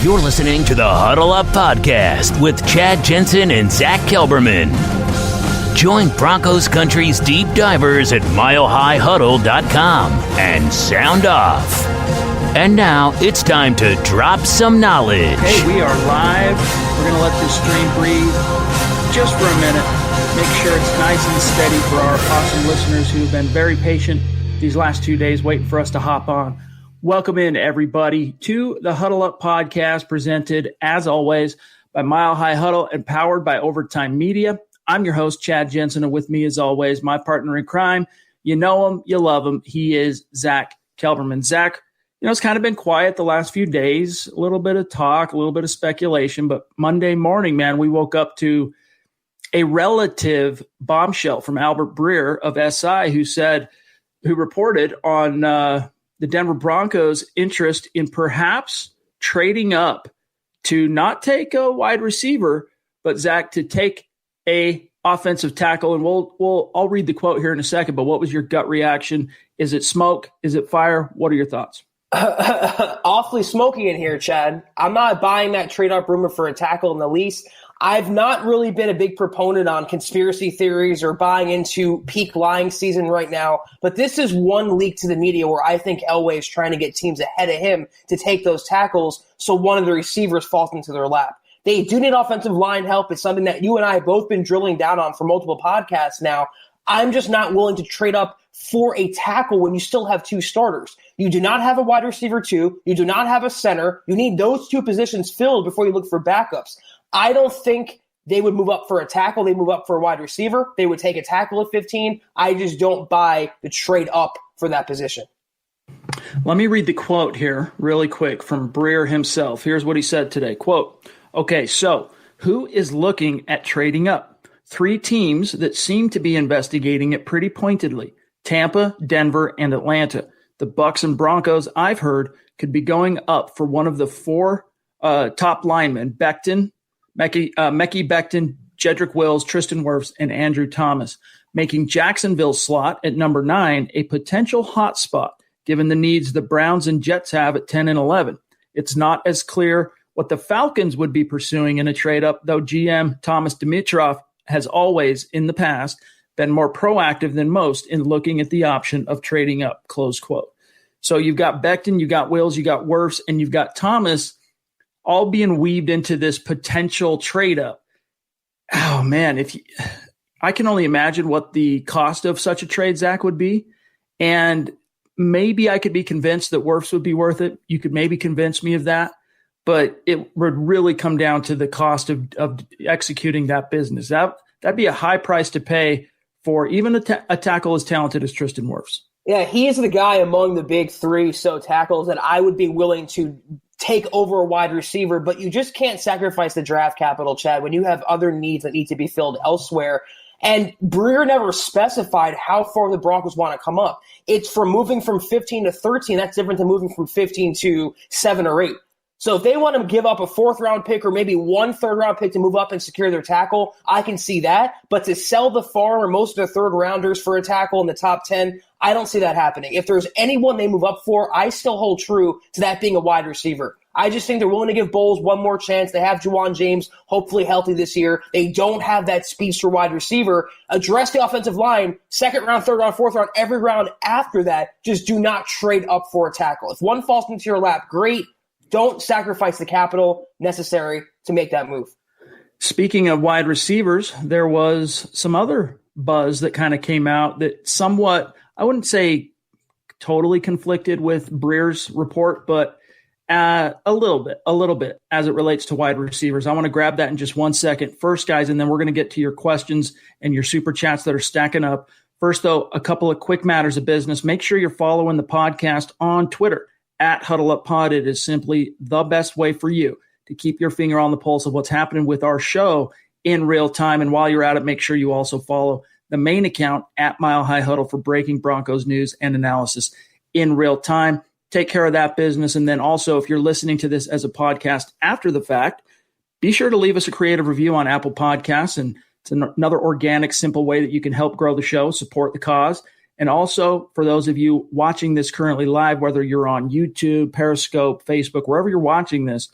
You're listening to the Huddle Up Podcast with Chad Jensen and Zack Kelberman. Join Broncos Country's deep divers at milehighhuddle.com and sound off. And now it's time to drop some knowledge. Hey, we are live. We're going to let this stream breathe just for a minute. Make sure it's nice and steady for our awesome listeners who have been very patient these last 2 days waiting for us to hop on. Welcome in, everybody, to the Huddle Up Podcast, presented, as always, by Mile High Huddle and powered by Overtime Media. I'm your host, Chad Jensen, and with me, as always, my partner in crime. You know him, you love him. He is Zack Kelberman. Zack, it's kind of been quiet the last few days, a little bit of talk, a little bit of speculation, but Monday morning, man, we woke up to a relative bombshell from Albert Breer of SI who reported on the Denver Broncos' interest in perhaps trading up to not take a wide receiver, but Zach, to take a offensive tackle. And I'll read the quote here in a second, but what was your gut reaction? Is it smoke? Is it fire? What are your thoughts? Awfully smoky in here, Chad. I'm not buying that trade-up rumor for a tackle in the least. I've not really been a big proponent on conspiracy theories or buying into peak lying season right now, but this is one leak to the media where I think Elway is trying to get teams ahead of him to take those tackles so one of the receivers falls into their lap. They do need offensive line help. It's something that you and I have both been drilling down on for multiple podcasts now. I'm just not willing to trade up for a tackle when you still have two starters. You do not have a wide receiver two. You do not have a center. You need those two positions filled before you look for backups. I don't think they would move up for a tackle. They move up for a wide receiver. They would take a tackle at 15. I just don't buy the trade up for that position. Let me read the quote here really quick from Breer himself. Here's what he said today. Quote, okay, so who is looking at trading up? 3 teams that seem to be investigating it pretty pointedly. Tampa, Denver, and Atlanta. The Bucs and Broncos, I've heard, could be going up for one of the 4 top linemen, Mekhi Becton, Jedrick Wills, Tristan Wirfs, and Andrew Thomas, making Jacksonville's slot at number 9 a potential hot spot, given the needs the Browns and Jets have at 10 and 11. It's not as clear what the Falcons would be pursuing in a trade-up, though GM Thomas Dimitroff has always, in the past, been more proactive than most in looking at the option of trading up, close quote. So you've got Becton, you got Wills, you got Wirfs, and you've got Thomas all being weaved into this potential trade-up. Oh, man, I can only imagine what the cost of such a trade, Zach, would be. And maybe I could be convinced that Wirfs would be worth it. You could maybe convince me of that. But it would really come down to the cost of executing that business. That'd be a high price to pay for even a tackle as talented as Tristan Wirfs. Yeah, he is the guy among the big 3 tackles that I would be willing to take over a wide receiver, but you just can't sacrifice the draft capital, Chad, when you have other needs that need to be filled elsewhere. And Breer never specified how far the Broncos want to come up. It's from moving from 15 to 13. That's different than moving from 15 to 7 or 8. So if they want to give up a 4th-round pick or maybe 1 3rd-round pick to move up and secure their tackle, I can see that. But to sell the farm or most of their 3rd-rounders for a tackle in the top 10, I don't see that happening. If there's anyone they move up for, I still hold true to that being a wide receiver. I just think they're willing to give Bowles one more chance. They have Juwan James hopefully healthy this year. They don't have that speedster wide receiver. Address the offensive line, 2nd round, 3rd round, 4th round, every round after that. Just do not trade up for a tackle. If one falls into your lap, great. Don't sacrifice the capital necessary to make that move. Speaking of wide receivers, there was some other buzz that kind of came out that somewhat, I wouldn't say totally conflicted with Breer's report, but a little bit as it relates to wide receivers. I want to grab that in just 1 second. First, guys, and then we're going to get to your questions and your super chats that are stacking up. First, though, a couple of quick matters of business. Make sure you're following the podcast on Twitter at HuddleUpPod. It is simply the best way for you to keep your finger on the pulse of what's happening with our show in real time. And while you're at it, make sure you also follow the main account at Mile High Huddle for breaking Broncos news and analysis in real time. Take care of that business. And then also, if you're listening to this as a podcast after the fact, be sure to leave us a creative review on Apple Podcasts. And it's another organic, simple way that you can help grow the show, support the cause. And also, for those of you watching this currently live, whether you're on YouTube, Periscope, Facebook, wherever you're watching this,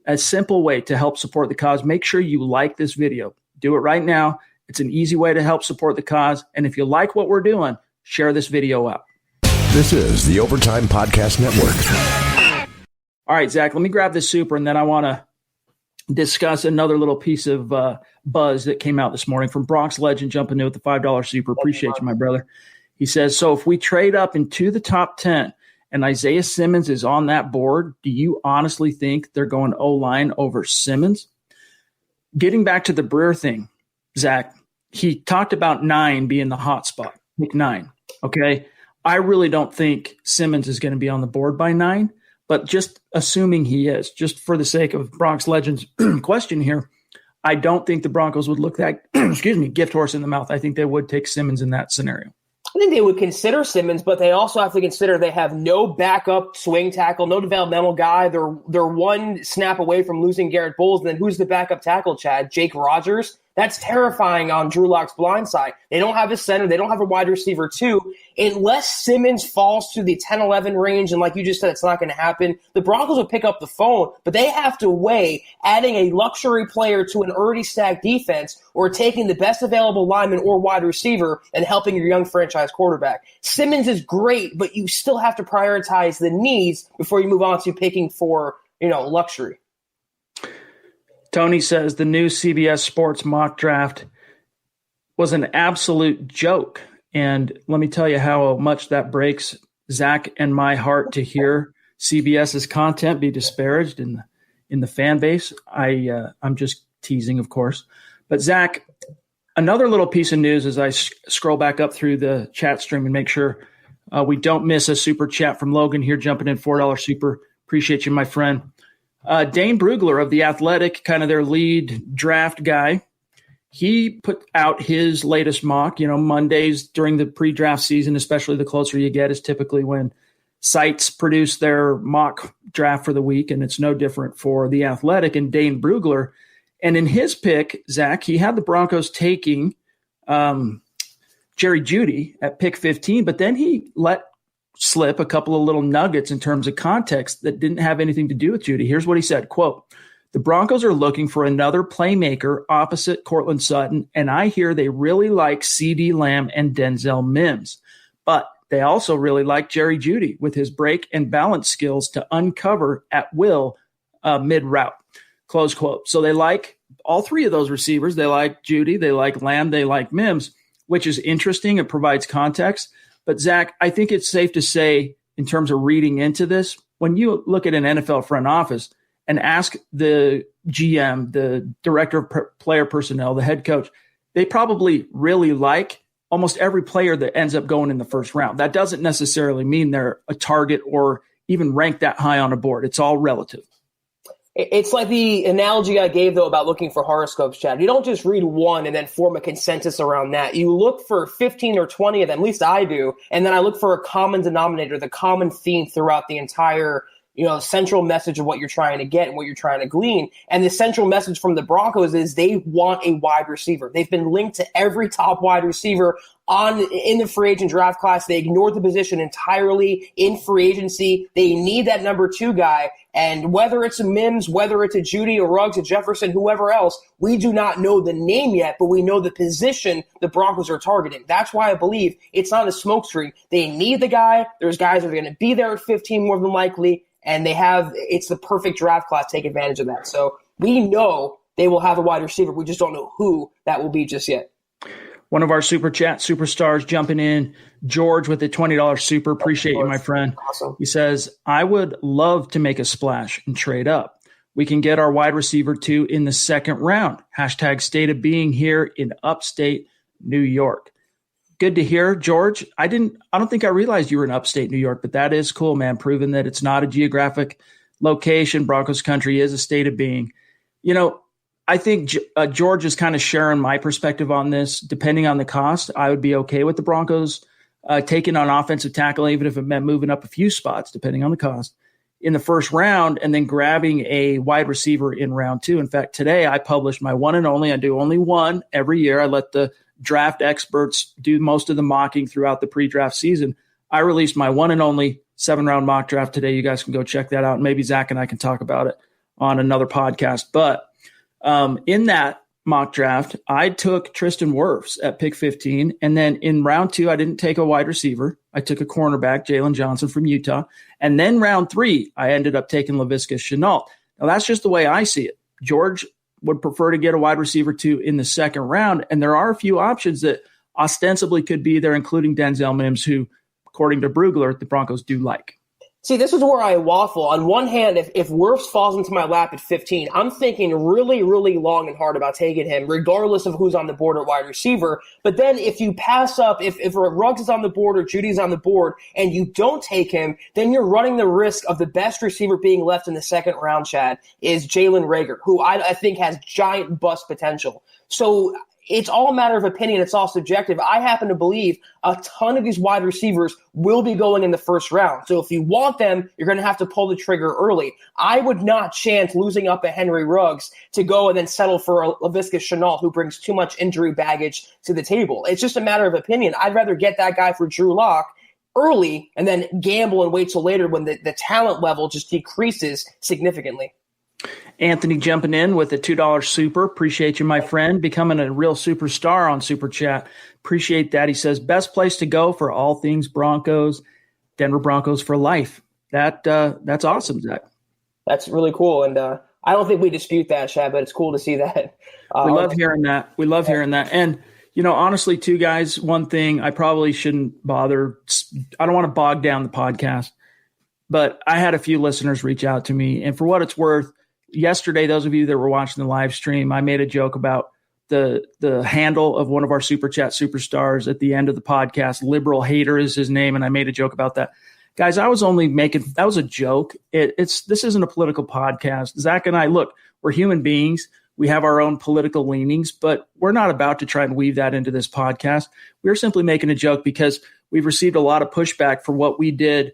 a simple way to help support the cause. Make sure you like this video. Do it right now. It's an easy way to help support the cause. And if you like what we're doing, share this video out. This is the Overtime Podcast Network. All right, Zach, let me grab this super, and then I want to discuss another little piece of buzz that came out this morning from Bronx Legend jumping in with the $5 super. Appreciate you, my brother. He says, so if we trade up into the top 10 and Isaiah Simmons is on that board, do you honestly think they're going O-line over Simmons? Getting back to the Breer thing, Zach, he talked about 9 being the hot spot, pick 9, okay? I really don't think Simmons is going to be on the board by 9, but just assuming he is, just for the sake of Bronx Legend's question here, I don't think the Broncos would look that, gift horse in the mouth. I think they would take Simmons in that scenario. I think they would consider Simmons, but they also have to consider they have no backup swing tackle, no developmental guy. They're one snap away from losing Garrett Bowles. And then who's the backup tackle, Chad? Jake Rogers? That's terrifying on Drew Lock's blind side. They don't have a center. They don't have a wide receiver, too. Unless Simmons falls to the 10-11 range, and like you just said, it's not going to happen, the Broncos will pick up the phone, but they have to weigh adding a luxury player to an already stacked defense or taking the best available lineman or wide receiver and helping your young franchise quarterback. Simmons is great, but you still have to prioritize the needs before you move on to picking for, luxury. Tony says the new CBS Sports mock draft was an absolute joke. And let me tell you how much that breaks Zach and my heart to hear CBS's content be disparaged in the fan base. I'm just teasing, of course. But Zach, another little piece of news as I scroll back up through the chat stream and make sure we don't miss a super chat from Logan here jumping in, $4 super. Appreciate you, my friend. Dane Brugler of The Athletic, kind of their lead draft guy, he put out his latest mock. Mondays during the pre-draft season, especially the closer you get, is typically when sites produce their mock draft for the week, and it's no different for The Athletic and Dane Brugler. And in his pick, Zach, he had the Broncos taking Jerry Jeudy at pick 15, but then he let slip a couple of little nuggets in terms of context that didn't have anything to do with Jeudy. Here's what he said, quote, the Broncos are looking for another playmaker opposite Cortland Sutton, and I hear they really like CeeDee Lamb and Denzel Mims. But they also really like Jerry Jeudy with his break and balance skills to uncover at will mid-route, close quote. So they like all three of those receivers. They like Jeudy, they like Lamb, they like Mims, which is interesting. It provides context. But, Zach, I think it's safe to say in terms of reading into this, when you look at an NFL front office and ask the GM, the director of player personnel, the head coach, they probably really like almost every player that ends up going in the first round. That doesn't necessarily mean they're a target or even ranked that high on a board. It's all relative. It's like the analogy I gave, though, about looking for horoscopes, Chad. You don't just read one and then form a consensus around that. You look for 15 or 20 of them, at least I do, and then I look for a common denominator, the common theme throughout the entire central message of what you're trying to get and what you're trying to glean. And the central message from the Broncos is they want a wide receiver. They've been linked to every top wide receiver in the free agent draft class. They ignored the position entirely in free agency. They need that number 2 guy. And whether it's a Mims, whether it's a Jeudy, a Ruggs, a Jefferson, whoever else, we do not know the name yet, but we know the position the Broncos are targeting. That's why I believe it's not a smokescreen. They need the guy. There's guys that are going to be there at 15 more than likely. And it's the perfect draft class to take advantage of that. So we know they will have a wide receiver. We just don't know who that will be just yet. One of our super chat superstars jumping in, George with a $20 super. Appreciate you, my friend. Awesome. He says, I would love to make a splash and trade up. We can get our wide receiver 2 in the second round. Hashtag state of being here in upstate New York. Good to hear, George. I don't think I realized you were in upstate New York, but that is cool, man. Proving that it's not a geographic location. Broncos country is a state of being. I think George is kind of sharing my perspective on this. Depending on the cost, I would be okay with the Broncos taking on offensive tackle, even if it meant moving up a few spots, depending on the cost, in the first round, and then grabbing a wide receiver in round 2. In fact, today I published my one and only. I do only one every year. I let the draft experts do most of the mocking throughout the pre-draft season. I released my one and only 7-round mock draft today. You guys can go check that out. Maybe Zach and I can talk about it on another podcast. But in that mock draft, I took Tristan Wirfs at pick 15. And then in round 2, I didn't take a wide receiver. I took a cornerback, Jalen Johnson from Utah. And then round 3, I ended up taking Laviska Shenault. Now, that's just the way I see it. George would prefer to get a wide receiver 2 in the second round. And there are a few options that ostensibly could be there, including Denzel Mims, who, according to Brugler, the Broncos do like. See, this is where I waffle. On one hand, if Wirfs falls into my lap at 15, I'm thinking really, really long and hard about taking him, regardless of who's on the board at wide receiver. But then if you pass up, if Ruggs is on the board or Judy's on the board, and you don't take him, then you're running the risk of the best receiver being left in the second round, Chad, is Jalen Reagor, who I think has giant bust potential. So it's all a matter of opinion. It's all subjective. I happen to believe a ton of these wide receivers will be going in the first round. So if you want them, you're going to have to pull the trigger early. I would not chance losing up a Henry Ruggs to go and then settle for a Laviska Shenault who brings too much injury baggage to the table. It's just a matter of opinion. I'd rather get that guy for Drew Lock early and then gamble and wait till later when the talent level just decreases significantly. Anthony jumping in with a $2 super. Appreciate you, my friend. Becoming a real superstar on Super Chat. Appreciate that. He says, best place to go for all things Broncos, Denver Broncos for life. That's awesome, Zach. That's really cool. And I don't think we dispute that, Chad, but it's cool to see that. We love hearing that. We love hearing that. And, honestly, too, guys, one thing I probably shouldn't bother. I don't want to bog down the podcast, but I had a few listeners reach out to me. And for what it's worth, yesterday, those of you that were watching the live stream, I made a joke about the handle of one of our Super Chat superstars at the end of the podcast. Liberal Hater is his name, and I made a joke about that. Guys, I was only making – that was a joke. This isn't a political podcast. Zach and I, look, we're human beings. We have our own political leanings, but we're not about to try and weave that into this podcast. We're simply making a joke because we've received a lot of pushback for what we did a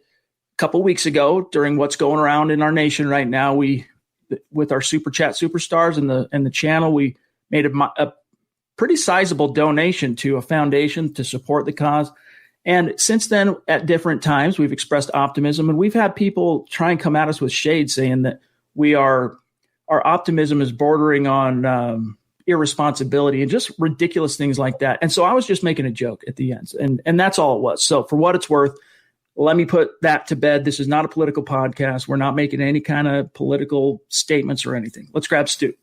couple weeks ago during what's going around in our nation right now. With our Super Chat superstars and the channel, we made a pretty sizable donation to a foundation to support the cause. And since then, at different times, we've expressed optimism, and we've had people try and come at us with shade saying that our optimism is bordering on irresponsibility and just ridiculous things like that. And so I was just making a joke at the end, and that's all it was. So for what it's worth, let me put that to bed. This is not a political podcast. We're not making any kind of political statements or anything. Let's grab Stu.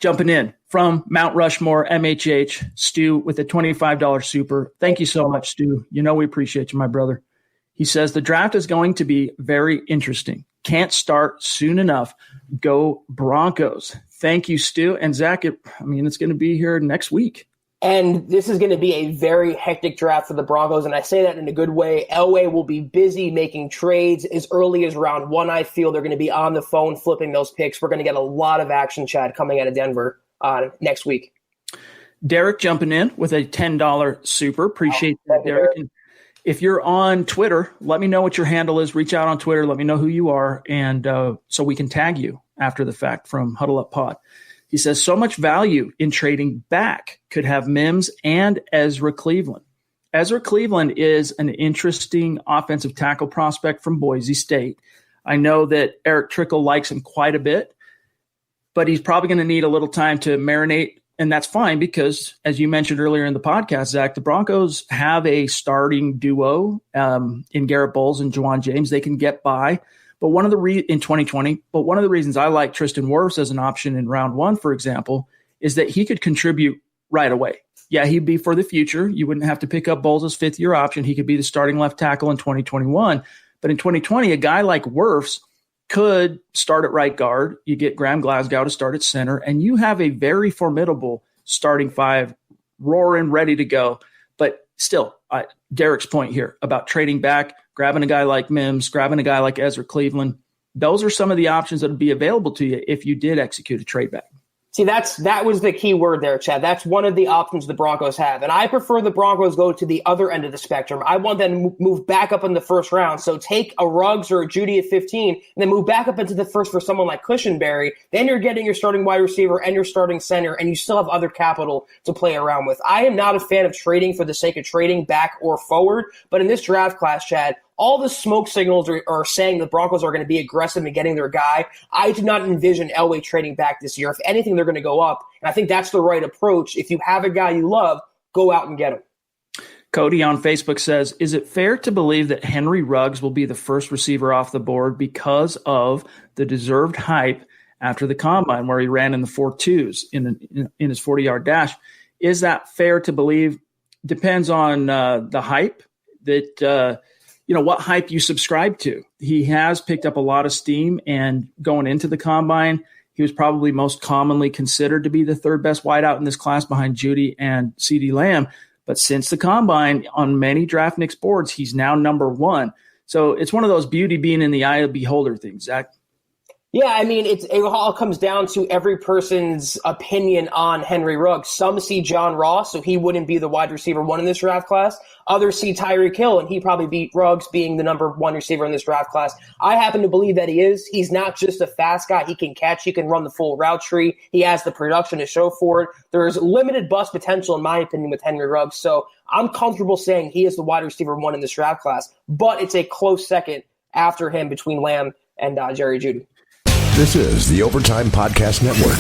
Jumping in from Mount Rushmore, MHH, Stu with a $25 super. Thank you so much, Stu. We appreciate you, my brother. He says, the draft is going to be very interesting. Can't start soon enough. Go Broncos. Thank you, Stu. And Zach, it's going to be here next week. And this is going to be a very hectic draft for the Broncos, and I say that in a good way. Elway will be busy making trades as early as round 1. I feel they're going to be on the phone flipping those picks. We're going to get a lot of action, Chad, coming out of Denver next week. Derek jumping in with a $10 super. Appreciate that, Derek. And if you're on Twitter, let me know what your handle is. Reach out on Twitter. Let me know who you are, and so we can tag you after the fact from Huddle Up Pod. He says, so much value in trading back. Could have Mims and Ezra Cleveland. Ezra Cleveland is an interesting offensive tackle prospect from Boise State. I know that Eric Trickle likes him quite a bit, but he's probably going to need a little time to marinate, and that's fine because, as you mentioned earlier in the podcast, Zach, the Broncos have a starting duo in Garrett Bowles and Juwan James. They can get by. But one of the in 2020, but one of the reasons I like Tristan Wirfs as an option in round 1, for example, is that he could contribute right away. Yeah, he'd be for the future. You wouldn't have to pick up Bowles' fifth-year option. He could be the starting left tackle in 2021. But in 2020, a guy like Wirfs could start at right guard. You get Graham Glasgow to start at center, and you have a very formidable starting 5 roaring, ready to go. But still, Derek's point here about trading back, grabbing a guy like Mims, grabbing a guy like Ezra Cleveland, those are some of the options that would be available to you if you did execute a trade back. See, that was the key word there, Chad. That's one of the options the Broncos have. And I prefer the Broncos go to the other end of the spectrum. I want them to move back up in the first round. So take a Ruggs or a Judy at 15 and then move back up into the first for someone like Cushenberry. Then you're getting your starting wide receiver and your starting center, and you still have other capital to play around with. I am not a fan of trading for the sake of trading back or forward. But in this draft class, Chad, all the smoke signals are saying the Broncos are going to be aggressive in getting their guy. I do not envision Elway trading back this year. If anything, they're going to go up. And I think that's the right approach. If you have a guy you love, go out and get him. Cody on Facebook says, is it fair to believe that Henry Ruggs will be the first receiver off the board because of the deserved hype after the combine where he ran in the 4.2s in his 40-yard dash? Is that fair to believe? Depends on the hype that, what hype you subscribe to. He has picked up a lot of steam, and going into the combine, he was probably most commonly considered to be the third best wideout in this class behind Judy and CeeDee Lamb. But since the combine, on many DraftNix boards, he's now number one. So it's one of those beauty being in the eye of the beholder things, Zach. Yeah, I mean, it all comes down to every person's opinion on Henry Ruggs. Some see John Ross, so he wouldn't be the wide receiver one in this draft class. Others see Tyreek Hill, and he probably beat Ruggs being the number one receiver in this draft class. I happen to believe that he is. He's not just a fast guy. He can catch. He can run the full route tree. He has the production to show for it. There's limited bust potential, in my opinion, with Henry Ruggs. So I'm comfortable saying he is the wide receiver one in this draft class, but it's a close second after him between Lamb and Jerry Jeudy. This is the Overtime Podcast Network.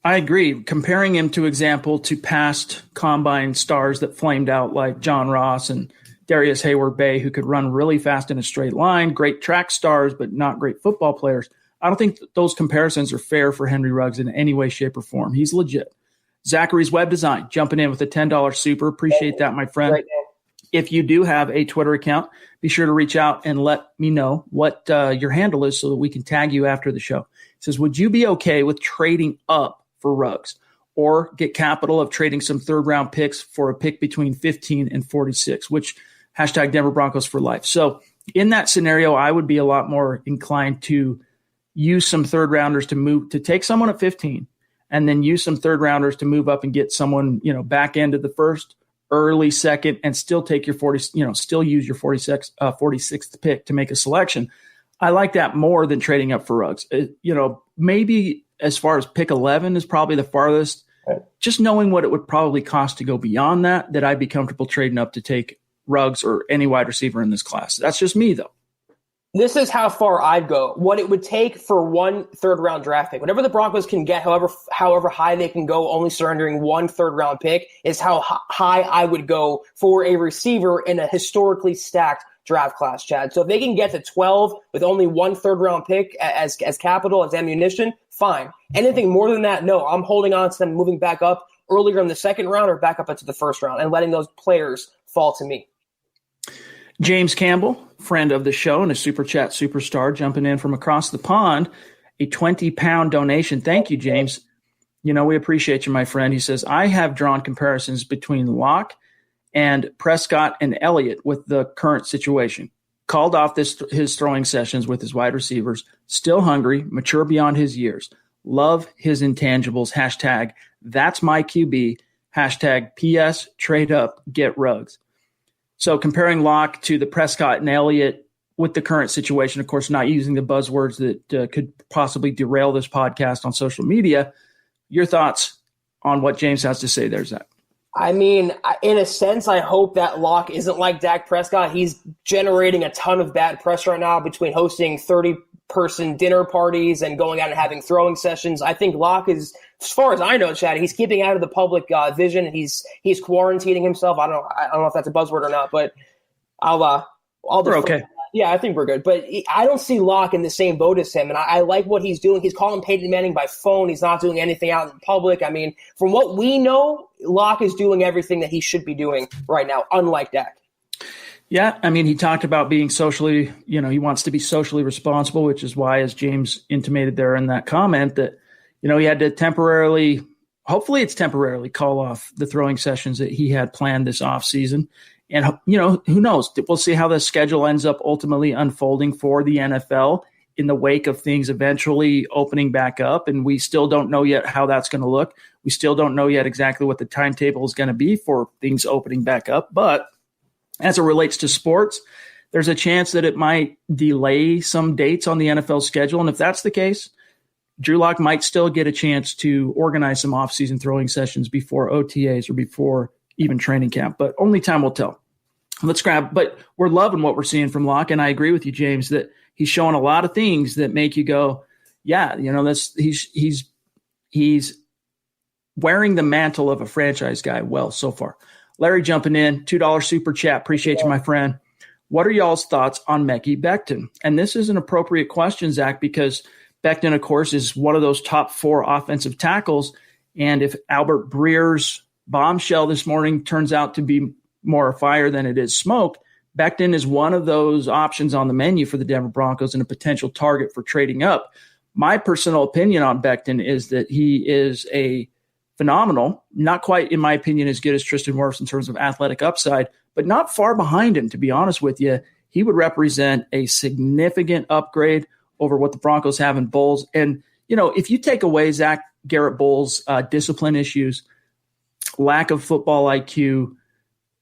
I agree. Comparing him, to example, to past combine stars that flamed out like John Ross and Darius Hayward-Bay, who could run really fast in a straight line, great track stars, but not great football players. I don't think those comparisons are fair for Henry Ruggs in any way, shape, or form. He's legit. Zachary's Web Design, jumping in with a $10 super. Appreciate that, my friend. Right. If you do have a Twitter account, be sure to reach out and let me know what your handle is so that we can tag you after the show. It says, would you be okay with trading up for Ruggs or get capital of trading some third-round picks for a pick between 15 and 46, which hashtag Denver Broncos for life. So in that scenario, I would be a lot more inclined to use some third-rounders to take someone at 15 and then use some third-rounders to move up and get someone, back end of the first, early second, and still take your 40, still use your 46th pick to make a selection. I like that more than trading up for Ruggs. Maybe as far as pick 11 is probably the farthest. Right. Just knowing what it would probably cost to go beyond that I'd be comfortable trading up to take Ruggs or any wide receiver in this class. That's just me, though. This is how far I'd go. What it would take for one third-round draft pick, whatever the Broncos can get, however high they can go, only surrendering one third-round pick, is how high I would go for a receiver in a historically stacked draft class, Chad. So if they can get to 12 with only one third-round pick as capital, as ammunition, fine. Anything more than that, no. I'm holding on to them, moving back up earlier in the second round or back up into the first round and letting those players fall to me. James Campbell, friend of the show and a Super Chat superstar, jumping in from across the pond, a 20-pound donation. Thank you, James. We appreciate you, my friend. He says, I have drawn comparisons between Locke and Prescott and Elliott with the current situation. Called off his throwing sessions with his wide receivers, still hungry, mature beyond his years. Love his intangibles. Hashtag, that's my QB. Hashtag, PS, trade up, get Ruggs. So comparing Locke to the Prescott and Elliott with the current situation, of course, not using the buzzwords that could possibly derail this podcast on social media, your thoughts on what James has to say there, Zach? I mean, in a sense, I hope that Locke isn't like Dak Prescott. He's generating a ton of bad press right now between hosting 30-person dinner parties and going out and having throwing sessions. I think Locke is, as far as I know, Chad, he's keeping out of the public vision. He's quarantining himself. I don't know if that's a buzzword or not, but we're okay. Yeah, I think we're good. But I don't see Locke in the same boat as him, and I like what he's doing. He's calling Peyton Manning by phone. He's not doing anything out in public. I mean, from what we know, Locke is doing everything that he should be doing right now, unlike Dak. Yeah, I mean, he talked about being socially, he wants to be socially responsible, which is why, as James intimated there in that comment, that, he had to temporarily call off the throwing sessions that he had planned this offseason. And, who knows? We'll see how the schedule ends up ultimately unfolding for the NFL in the wake of things eventually opening back up. And we still don't know yet how that's going to look. We still don't know yet exactly what the timetable is going to be for things opening back up. But as it relates to sports, there's a chance that it might delay some dates on the NFL schedule. And if that's the case, Drew Lock might still get a chance to organize some offseason throwing sessions before OTAs or before even training camp. But only time will tell. But we're loving what we're seeing from Locke, and I agree with you, James, that he's showing a lot of things that make you go, yeah, he's wearing the mantle of a franchise guy well so far. Larry jumping in, $2 super chat. Appreciate you, my friend. What are y'all's thoughts on Mekhi Becton? And this is an appropriate question, Zach, because Becton, of course, is one of those top 4 offensive tackles. And if Albert Breer's bombshell this morning turns out to be more fire than it is smoke, Becton is one of those options on the menu for the Denver Broncos and a potential target for trading up. My personal opinion on Becton is that he is a phenomenal, not quite, in my opinion, as good as Tristan Wirfs in terms of athletic upside, but not far behind him, to be honest with you. He would represent a significant upgrade over what the Broncos have in Bowles. And, if you take away Zach Garrett Bowles' discipline issues, lack of football IQ,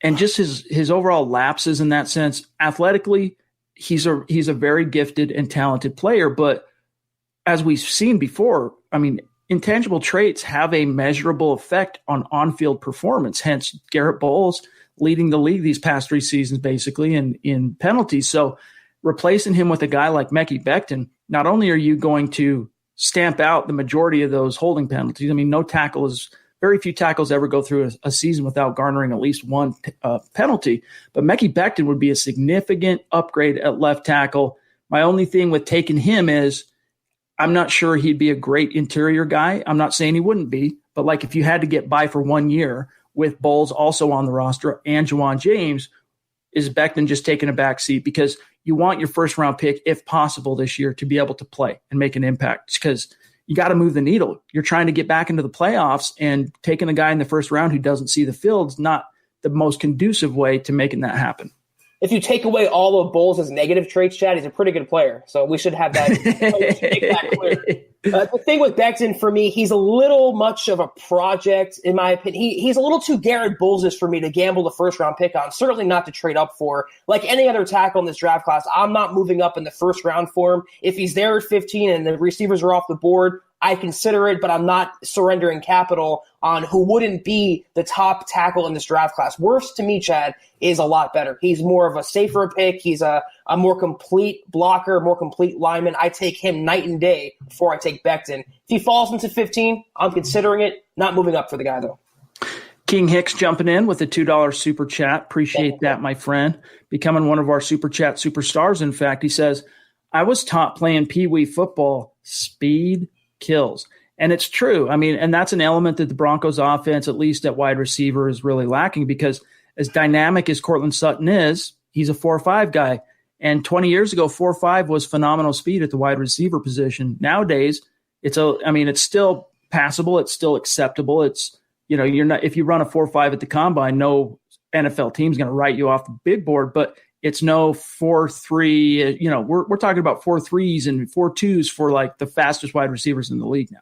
and just his overall lapses in that sense, athletically, he's a very gifted and talented player. But as we've seen before, intangible traits have a measurable effect on on-field performance. Hence, Garrett Bowles leading the league these past 3 seasons, basically, in penalties. So replacing him with a guy like Mekhi Becton, not only are you going to stamp out the majority of those holding penalties. Very few tackles ever go through a season without garnering at least one penalty. But Mekhi Becton would be a significant upgrade at left tackle. My only thing with taking him is I'm not sure he'd be a great interior guy. I'm not saying he wouldn't be, but like if you had to get by for 1 year with Bowles also on the roster and Juwan James, is Becton just taking a back seat? Because you want your first-round pick, if possible, this year to be able to play and make an impact, because you got to move the needle. You're trying to get back into the playoffs, and taking a guy in the first round who doesn't see the field is not the most conducive way to making that happen. If you take away all of Bowles' negative traits, Chad, he's a pretty good player. So we should have that. Make that clear. The thing with Becton, for me, he's a little much of a project, in my opinion. He's a little too Garrett Bowles for me to gamble the first-round pick on, certainly not to trade up for. Like any other tackle in this draft class, I'm not moving up in the first round for him. If he's there at 15 and the receivers are off the board, I consider it, but I'm not surrendering capital on who wouldn't be the top tackle in this draft class. Wirfs, to me, Chad, is a lot better. He's more of a safer pick. He's a more complete blocker, more complete lineman. I take him night and day before I take Becton. If he falls into 15, I'm considering it. Not moving up for the guy, though. King Hicks jumping in with a $2 super chat. Appreciate that, my friend. Becoming one of our super chat superstars, in fact. He says, I was taught playing Pee-wee football, speed kills. And it's true. And that's an element that the Broncos offense, at least at wide receiver, is really lacking, because as dynamic as Cortland Sutton is, he's a 4.5 guy. And 20 years ago, 4.5 was phenomenal speed at the wide receiver position. Nowadays, it's still passable. It's still acceptable. It's, you're not, if you run a 4.5 at the combine, no NFL team's going to write you off the big board, but it's no 4.3. We're talking about 4.3s and 4.2s for like the fastest wide receivers in the league now.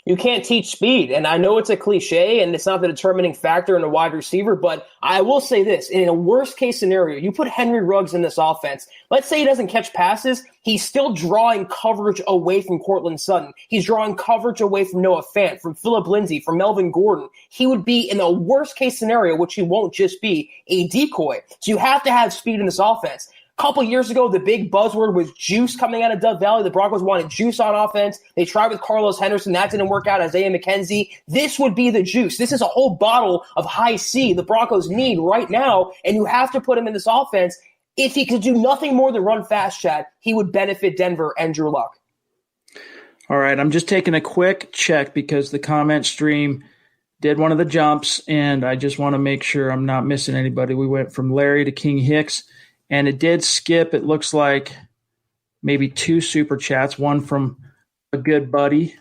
You can't teach speed, and I know it's a cliche, and it's not the determining factor in a wide receiver, but I will say this. In a worst-case scenario, you put Henry Ruggs in this offense. Let's say he doesn't catch passes. He's still drawing coverage away from Cortland Sutton. He's drawing coverage away from Noah Fant, from Phillip Lindsay, from Melvin Gordon. He would be, in a worst-case scenario, which he won't just be, a decoy. So you have to have speed in this offense. A couple years ago, the big buzzword was juice coming out of Dove Valley. The Broncos wanted juice on offense. They tried with Carlos Henderson. That didn't work out. Isaiah McKenzie. This would be the juice. This is a whole bottle of high C the Broncos need right now, and you have to put him in this offense. If he could do nothing more than run fast, Chad, he would benefit Denver and Drew Luck. All right, I'm just taking a quick check because the comment stream did one of the jumps, and I just want to make sure I'm not missing anybody. We went from Larry to King Hicks. And it did skip, it looks like, maybe 2 super chats, one from a good buddy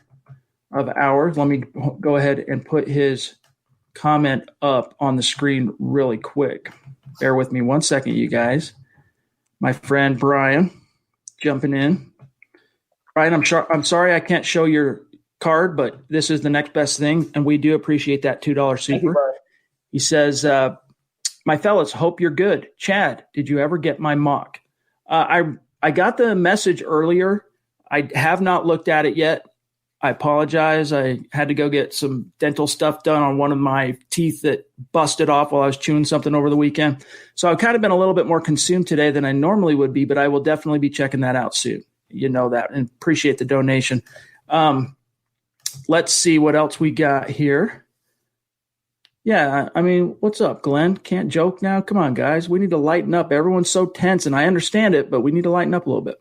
of ours. Let me go ahead and put his comment up on the screen really quick. Bear with me 1 second, you guys. My friend Brian jumping in. Brian, I'm sorry I can't show your card, but this is the next best thing, and we do appreciate that $2 super. He says, my fellas, hope you're good. Chad, did you ever get my mock? I got the message earlier. I have not looked at it yet. I apologize. I had to go get some dental stuff done on one of my teeth that busted off while I was chewing something over the weekend. So I've kind of been a little bit more consumed today than I normally would be, but I will definitely be checking that out soon. You know that, and appreciate the donation. Let's see what else we got here. Yeah, I mean, what's up, Glenn? Can't joke now? Come on, guys. We need to lighten up. Everyone's so tense, and I understand it, but we need to lighten up a little bit.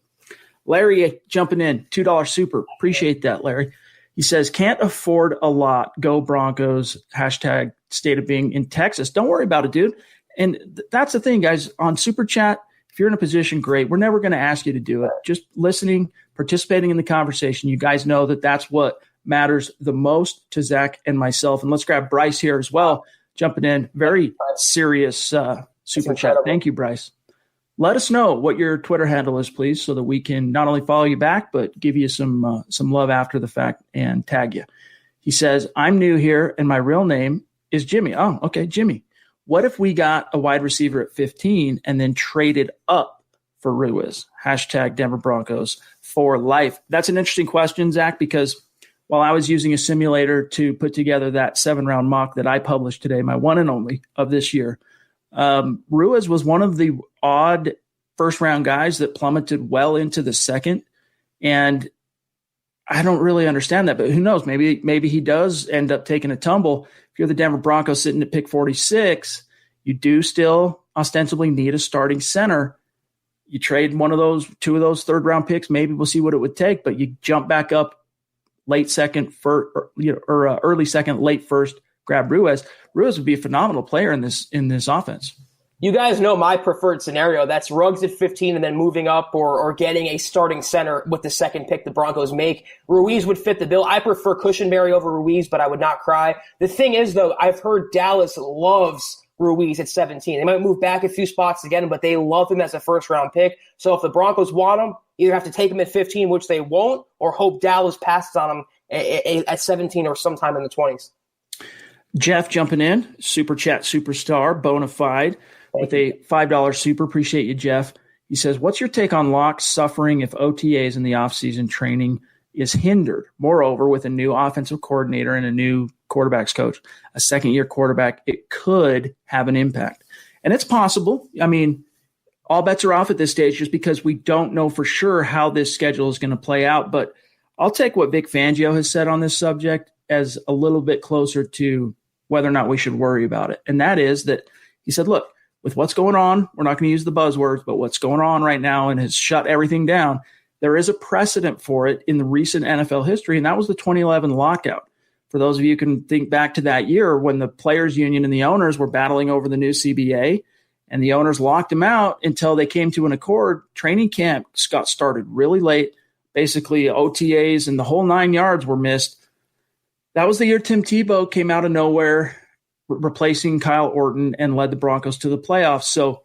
Larry jumping in, $2 super. Appreciate that, Larry. He says, can't afford a lot. Go Broncos. Hashtag state of being in Texas. Don't worry about it, dude. And that's the thing, guys. On Super Chat, if you're in a position, great. We're never going to ask you to do it. Just listening, participating in the conversation. You guys know that that's what matters the most to Zach and myself. And let's grab Bryce here as well, jumping in. Very serious Super Chat. Thank you, Bryce. Let us know what your Twitter handle is, please, so that we can not only follow you back, but give you some love after the fact and tag you. He says, I'm new here, and my real name is Jimmy. Oh, okay, Jimmy. What if we got a wide receiver at 15 and then traded up for Ruiz? Hashtag Denver Broncos for life. That's an interesting question, Zach, because while I was using a simulator to put together that 7-round mock that I published today, my one and only of this year, Ruiz was one of the odd first-round guys that plummeted well into the second, and I don't really understand that, but who knows? Maybe he does end up taking a tumble. If you're the Denver Broncos sitting at pick 46, you do still ostensibly need a starting center. You trade two of those third-round picks, maybe we'll see what it would take, but you jump back up late second, early second, late first, grab Ruiz. Ruiz would be a phenomenal player in this offense. You guys know my preferred scenario. That's Ruggs at 15 and then moving up or getting a starting center with the second pick the Broncos make. Ruiz would fit the bill. I prefer Cushenberry over Ruiz, but I would not cry. The thing is, though, I've heard Dallas loves Ruiz at 17. They might move back a few spots again, but they love him as a first-round pick. So if the Broncos want him, either have to take him at 15, which they won't, or hope Dallas passes on him at 17 or sometime in the 20s. Jeff jumping in, Super Chat superstar, bona fide, with a $5 super. Appreciate you, Jeff. He says, what's your take on Locke suffering if OTAs in the offseason training is hindered? Moreover, with a new offensive coordinator and a new quarterbacks coach, a second-year quarterback, it could have an impact. And it's possible. I mean, all bets are off at this stage just because we don't know for sure how this schedule is going to play out. But I'll take what Vic Fangio has said on this subject as a little bit closer to whether or not we should worry about it. And that is that he said, look, with what's going on, we're not going to use the buzzwords, but what's going on right now and has shut everything down, there is a precedent for it in the recent NFL history, and that was the 2011 lockout. For those of you who can think back to that year when the players' union and the owners were battling over the new CBA, and the owners locked them out until they came to an accord. Training camp got started really late. Basically, OTAs and the whole 9 yards were missed. That was the year Tim Tebow came out of nowhere, replacing Kyle Orton, and led the Broncos to the playoffs. So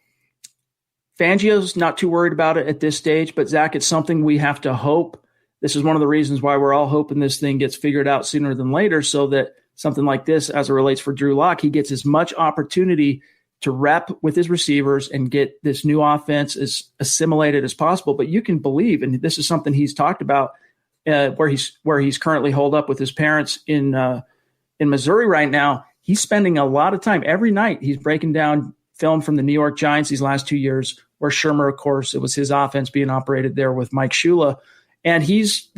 Fangio's not too worried about it at this stage, but Zach, it's something we have to hope. This is one of the reasons why we're all hoping this thing gets figured out sooner than later, so that something like this, as it relates for Drew Lock, he gets as much opportunity to rep with his receivers and get this new offense as assimilated as possible. But you can believe, and this is something he's talked about, where he's currently holed up with his parents in Missouri right now. He's spending a lot of time every night. He's breaking down film from the New York Giants these last 2 years, where Shermer, of course, it was his offense being operated there with Mike Shula. And he's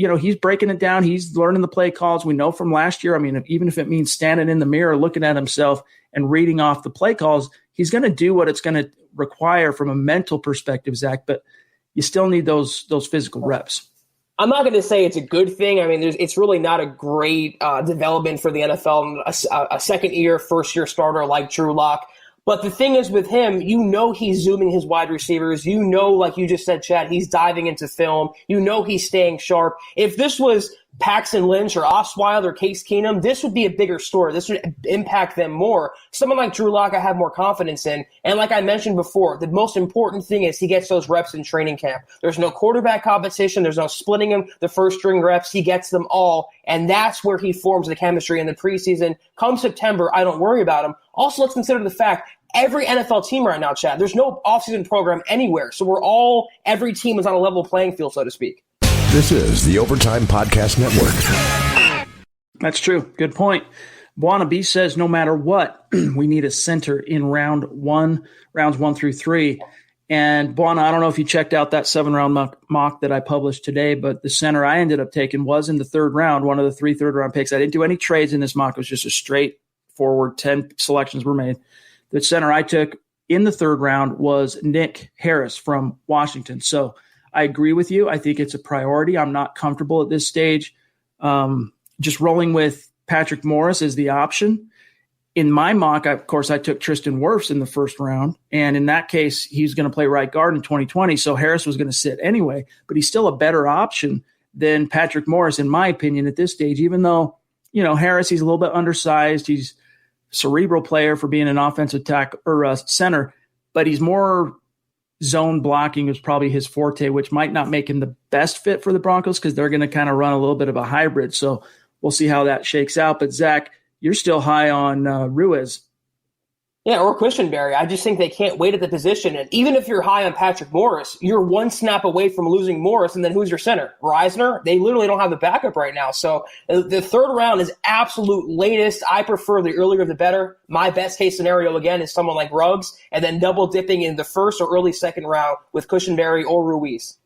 breaking it down. He's learning the play calls. We know from last year, I mean, even if it means standing in the mirror, looking at himself and reading off the play calls, he's going to do what it's going to require from a mental perspective, Zach, but you still need those physical reps. I'm not going to say it's a good thing. I mean, it's really not a great development for the NFL, a second-year, first-year starter like Drew Lock. But the thing is with him, he's zooming his wide receivers. Like you just said, Chad, he's diving into film. He's staying sharp. If this was Paxton Lynch or Osweiler or Case Keenum, this would be a bigger story. This would impact them more. Someone like Drew Lock, I have more confidence in. And like I mentioned before, the most important thing is he gets those reps in training camp. There's no quarterback competition. There's no splitting him. The first string reps, he gets them all. And that's where he forms the chemistry in the preseason. Come September, I don't worry about him. Also, let's consider the fact every NFL team right now, Chad, there's no offseason program anywhere. So every team is on a level playing field, so to speak. This is the Overtime Podcast Network. That's true. Good point. Buana B says, no matter what, we need a center in rounds 1 through 3. And Buana, I don't know if you checked out that 7-round mock that I published today, but the center I ended up taking was in the 3rd round, one of the 3 third-round picks. I didn't do any trades in this mock. It was just a straightforward 10 selections were made. The center I took in the 3rd round was Nick Harris from Washington. So I agree with you. I think it's a priority. I'm not comfortable at this stage just rolling with Patrick Morris as the option. In my mock, of course, I took Tristan Wirfs in the 1st round. And in that case, he's going to play right guard in 2020. So Harris was going to sit anyway. But he's still a better option than Patrick Morris, in my opinion, at this stage, even though, Harris, he's a little bit undersized. He's a cerebral player for being an offensive tackle or center. But he's more zone blocking is probably his forte, which might not make him the best fit for the Broncos because they're going to kind of run a little bit of a hybrid. So we'll see how that shakes out. But, Zach, you're still high on Ruiz. Yeah, or Questionberry. I just think they can't wait at the position. And even if you're high on Patrick Morris, you're one snap away from losing Morris, and then who's your center? Reisner? They literally don't have a backup right now. So the 3rd round is absolute latest. I prefer the earlier the better. My best case scenario, again, is someone like Ruggs, and then double dipping in the 1st or early 2nd round with Questionberry or Ruiz.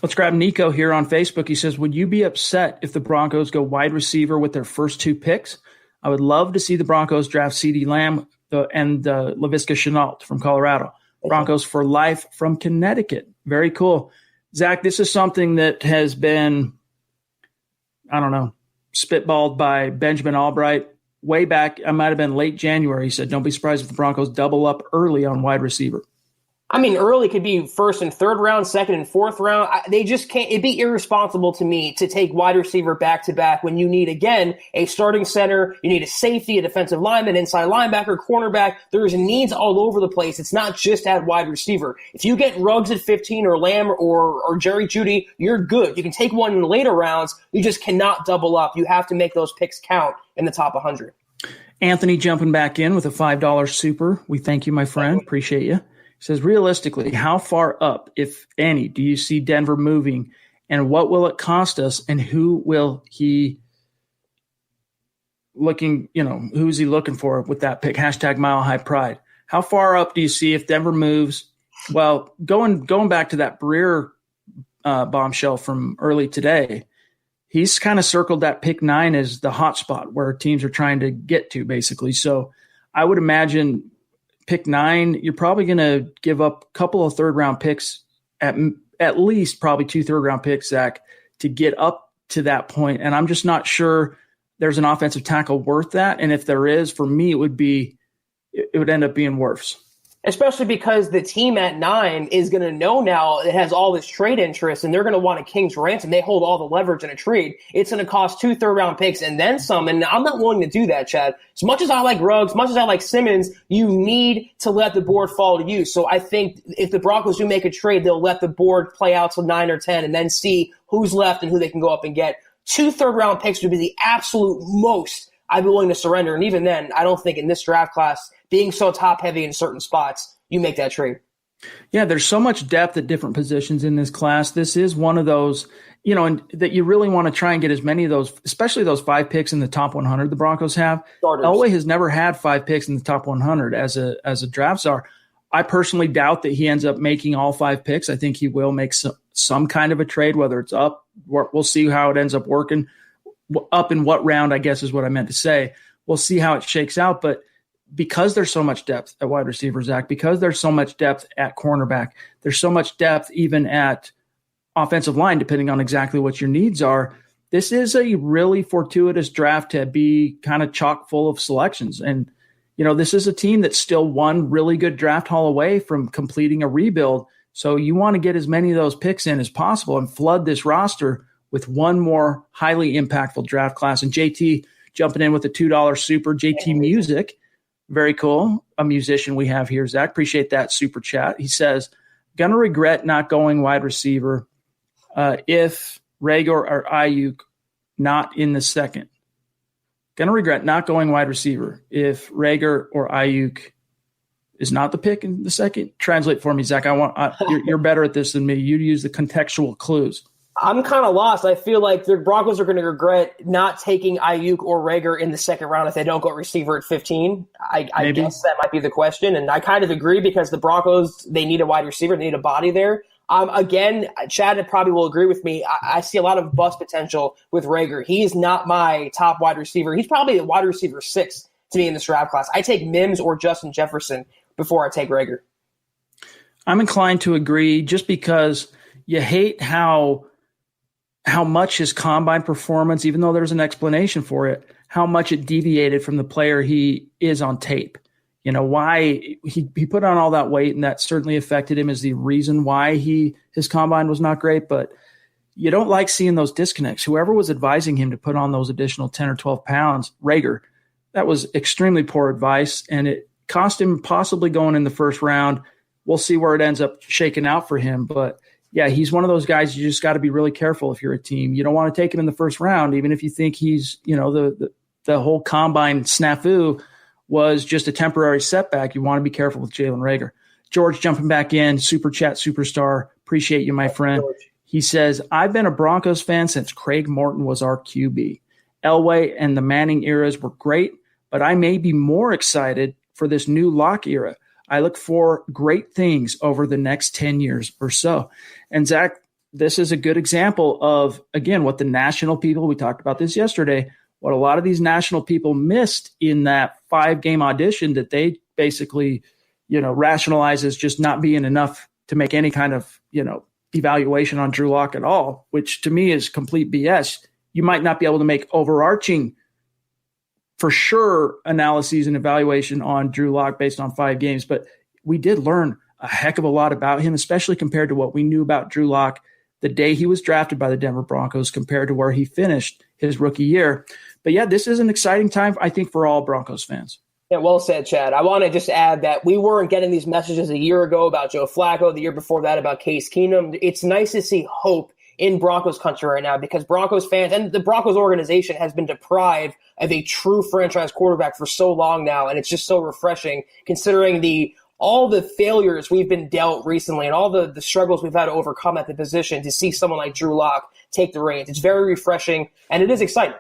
Let's grab Nico here on Facebook. He says, would you be upset if the Broncos go wide receiver with their first 2 picks? I would love to see the Broncos draft CeeDee Lamb and Laviska Shenault from Colorado. Broncos for life from Connecticut. Very cool. Zach, this is something that has been, spitballed by Benjamin Albright way back. I might have been late January. He said, don't be surprised if the Broncos double up early on wide receiver. I mean, early could be 1st and 3rd round, 2nd and 4th round. They just can't. It'd be irresponsible to me to take wide receiver back to back when you need, again, a starting center. You need a safety, a defensive lineman, inside linebacker, cornerback. There's needs all over the place. It's not just at wide receiver. If you get Ruggs at 15 or Lamb or Jerry Jeudy, you're good. You can take one in the later rounds. You just cannot double up. You have to make those picks count in the top 100. Anthony jumping back in with a $5 super. We thank you, my friend. Appreciate you. Says, realistically, how far up, if any, do you see Denver moving, and what will it cost us, and who will he looking, who's he looking for with that pick? # Mile High Pride. How far up do you see if Denver moves? Well, going back to that Breer bombshell from early today, he's kind of circled that pick 9 as the hot spot where teams are trying to get to, basically. So I would imagine pick 9, you're probably going to give up a couple of 3rd-round picks, at least probably 2 3rd-round picks, Zach, to get up to that point. And I'm just not sure there's an offensive tackle worth that. And if there is, for me, it would end up being Wirfs. Especially because the team at 9 is going to know now it has all this trade interest, and they're going to want a king's ransom. They hold all the leverage in a trade. It's going to cost 2 3rd-round picks and then some, and I'm not willing to do that, Chad. As much as I like Ruggs, as much as I like Simmons, you need to let the board fall to you. So I think if the Broncos do make a trade, they'll let the board play out till 9 or 10 and then see who's left and who they can go up and get. 2 3rd-round picks would be the absolute most I'd be willing to surrender, and even then, I don't think in this draft class, being so top-heavy in certain spots, you make that trade. Yeah, there's so much depth at different positions in this class. This is one of those, and that you really want to try and get as many of those, especially those 5 picks in the top 100 the Broncos have. Starters. Elway has never had 5 picks in the top 100 as a draft star. I personally doubt that he ends up making all 5 picks. I think he will make some kind of a trade, whether it's up. We'll see how it ends up working. Up in what round, I guess, is what I meant to say. We'll see how it shakes out. But because there's so much depth at wide receiver, Zach, because there's so much depth at cornerback, there's so much depth even at offensive line, depending on exactly what your needs are, this is a really fortuitous draft to be kind of chock full of selections. And, this is a team that's still one really good draft haul away from completing a rebuild. So you want to get as many of those picks in as possible and flood this roster with one more highly impactful draft class. And JT jumping in with a $2 super. JT Music, very cool. A musician we have here, Zach. Appreciate that super chat. He says, gonna regret not going wide receiver if Rager or Ayuk not in the second. Gonna regret not going wide receiver if Rager or Ayuk is not the pick in the second. Translate for me, Zach. You're better at this than me. You use the contextual clues. I'm kind of lost. I feel like the Broncos are going to regret not taking Ayuk or Rager in the second round if they don't go receiver at 15. I guess that might be the question. And I kind of agree because the Broncos, they need a wide receiver. They need a body there. Again, Chad probably will agree with me. I see a lot of bust potential with Rager. He's not my top wide receiver. He's probably a wide receiver 6 to me in this draft class. I take Mims or Justin Jefferson before I take Rager. I'm inclined to agree just because you hate how much his combine performance, even though there's an explanation for it, how much it deviated from the player he is on tape. You know, why he put on all that weight, and that certainly affected him is the reason why his combine was not great. But you don't like seeing those disconnects. Whoever was advising him to put on those additional 10 or 12 pounds, Rager, that was extremely poor advice, and it cost him possibly going in the first round. We'll see where it ends up shaking out for him. But yeah, he's one of those guys you just got to be really careful if you're a team. You don't want to take him in the first round, even if you think he's, you know, the whole combine snafu was just a temporary setback. You want to be careful with Jalen Rager. George jumping back in, Super Chat Superstar. Appreciate you, my friend. He says, I've been a Broncos fan since Craig Morton was our QB. Elway and the Manning eras were great, but I may be more excited for this new Locke era. I look for great things over the next 10 years or so. And Zach, this is a good example of, again, what the national people, we talked about this yesterday, what a lot of these national people missed in that 5-game audition that they basically, you know, rationalize as just not being enough to make any kind of, you know, evaluation on Drew Lock at all, which to me is complete BS. You might not be able to make overarching, for sure, analyses and evaluation on Drew Lock based on 5 games, but we did learn a heck of a lot about him, especially compared to what we knew about Drew Lock the day he was drafted by the Denver Broncos compared to where he finished his rookie year. But yeah, this is an exciting time, I think, for all Broncos fans. Yeah, well said, Chad. I want to just add that we weren't getting these messages a year ago about Joe Flacco, the year before that about Case Keenum. It's nice to see hope in Broncos country right now because Broncos fans and the Broncos organization has been deprived of a true franchise quarterback for so long now, and it's just so refreshing considering all the failures we've been dealt recently and all the struggles we've had to overcome at the position to see someone like Drew Lock take the reins. It's very refreshing, and it is exciting.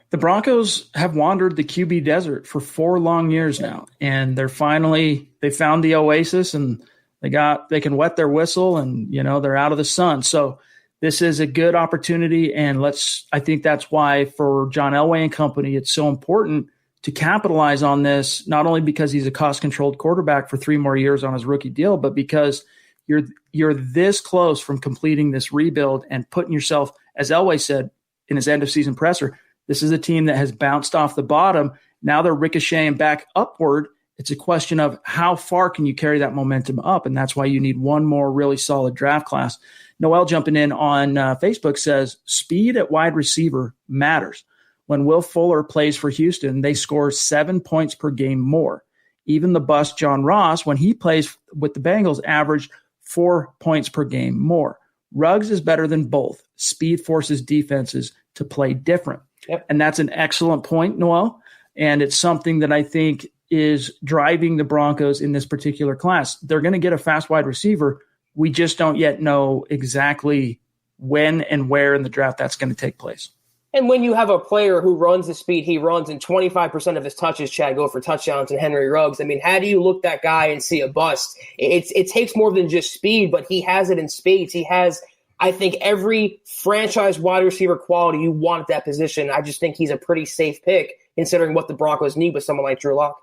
The Broncos have wandered the QB desert for 4 long years now, and they found the oasis, and they can wet their whistle, and you know they're out of the sun. So this is a good opportunity, and I think that's why for John Elway and company, it's so important to capitalize on this. Not only because he's a cost-controlled quarterback for 3 more years on his rookie deal, but because you're this close from completing this rebuild and putting yourself, as Elway said in his end-of-season presser. This is a team that has bounced off the bottom. Now they're ricocheting back upward. It's a question of how far can you carry that momentum up, and that's why you need one more really solid draft class. Noel jumping in on Facebook says, speed at wide receiver matters. When Will Fuller plays for Houston, they score 7 points per game more. Even the bust John Ross, when he plays with the Bengals, averaged 4 points per game more. Ruggs is better than both. Speed forces defenses to play different. Yep. And that's an excellent point, Noel. And it's something that I think is driving the Broncos in this particular class. They're going to get a fast wide receiver. We just don't yet know exactly when and where in the draft that's going to take place. And when you have a player who runs the speed he runs and 25% of his touches, Chad, go for touchdowns and Henry Ruggs, I mean, how do you look that guy and see a bust? It takes more than just speed, but he has it in spades. He has, I think, every franchise wide receiver quality you want at that position. I just think he's a pretty safe pick considering what the Broncos need with someone like Drew Lock.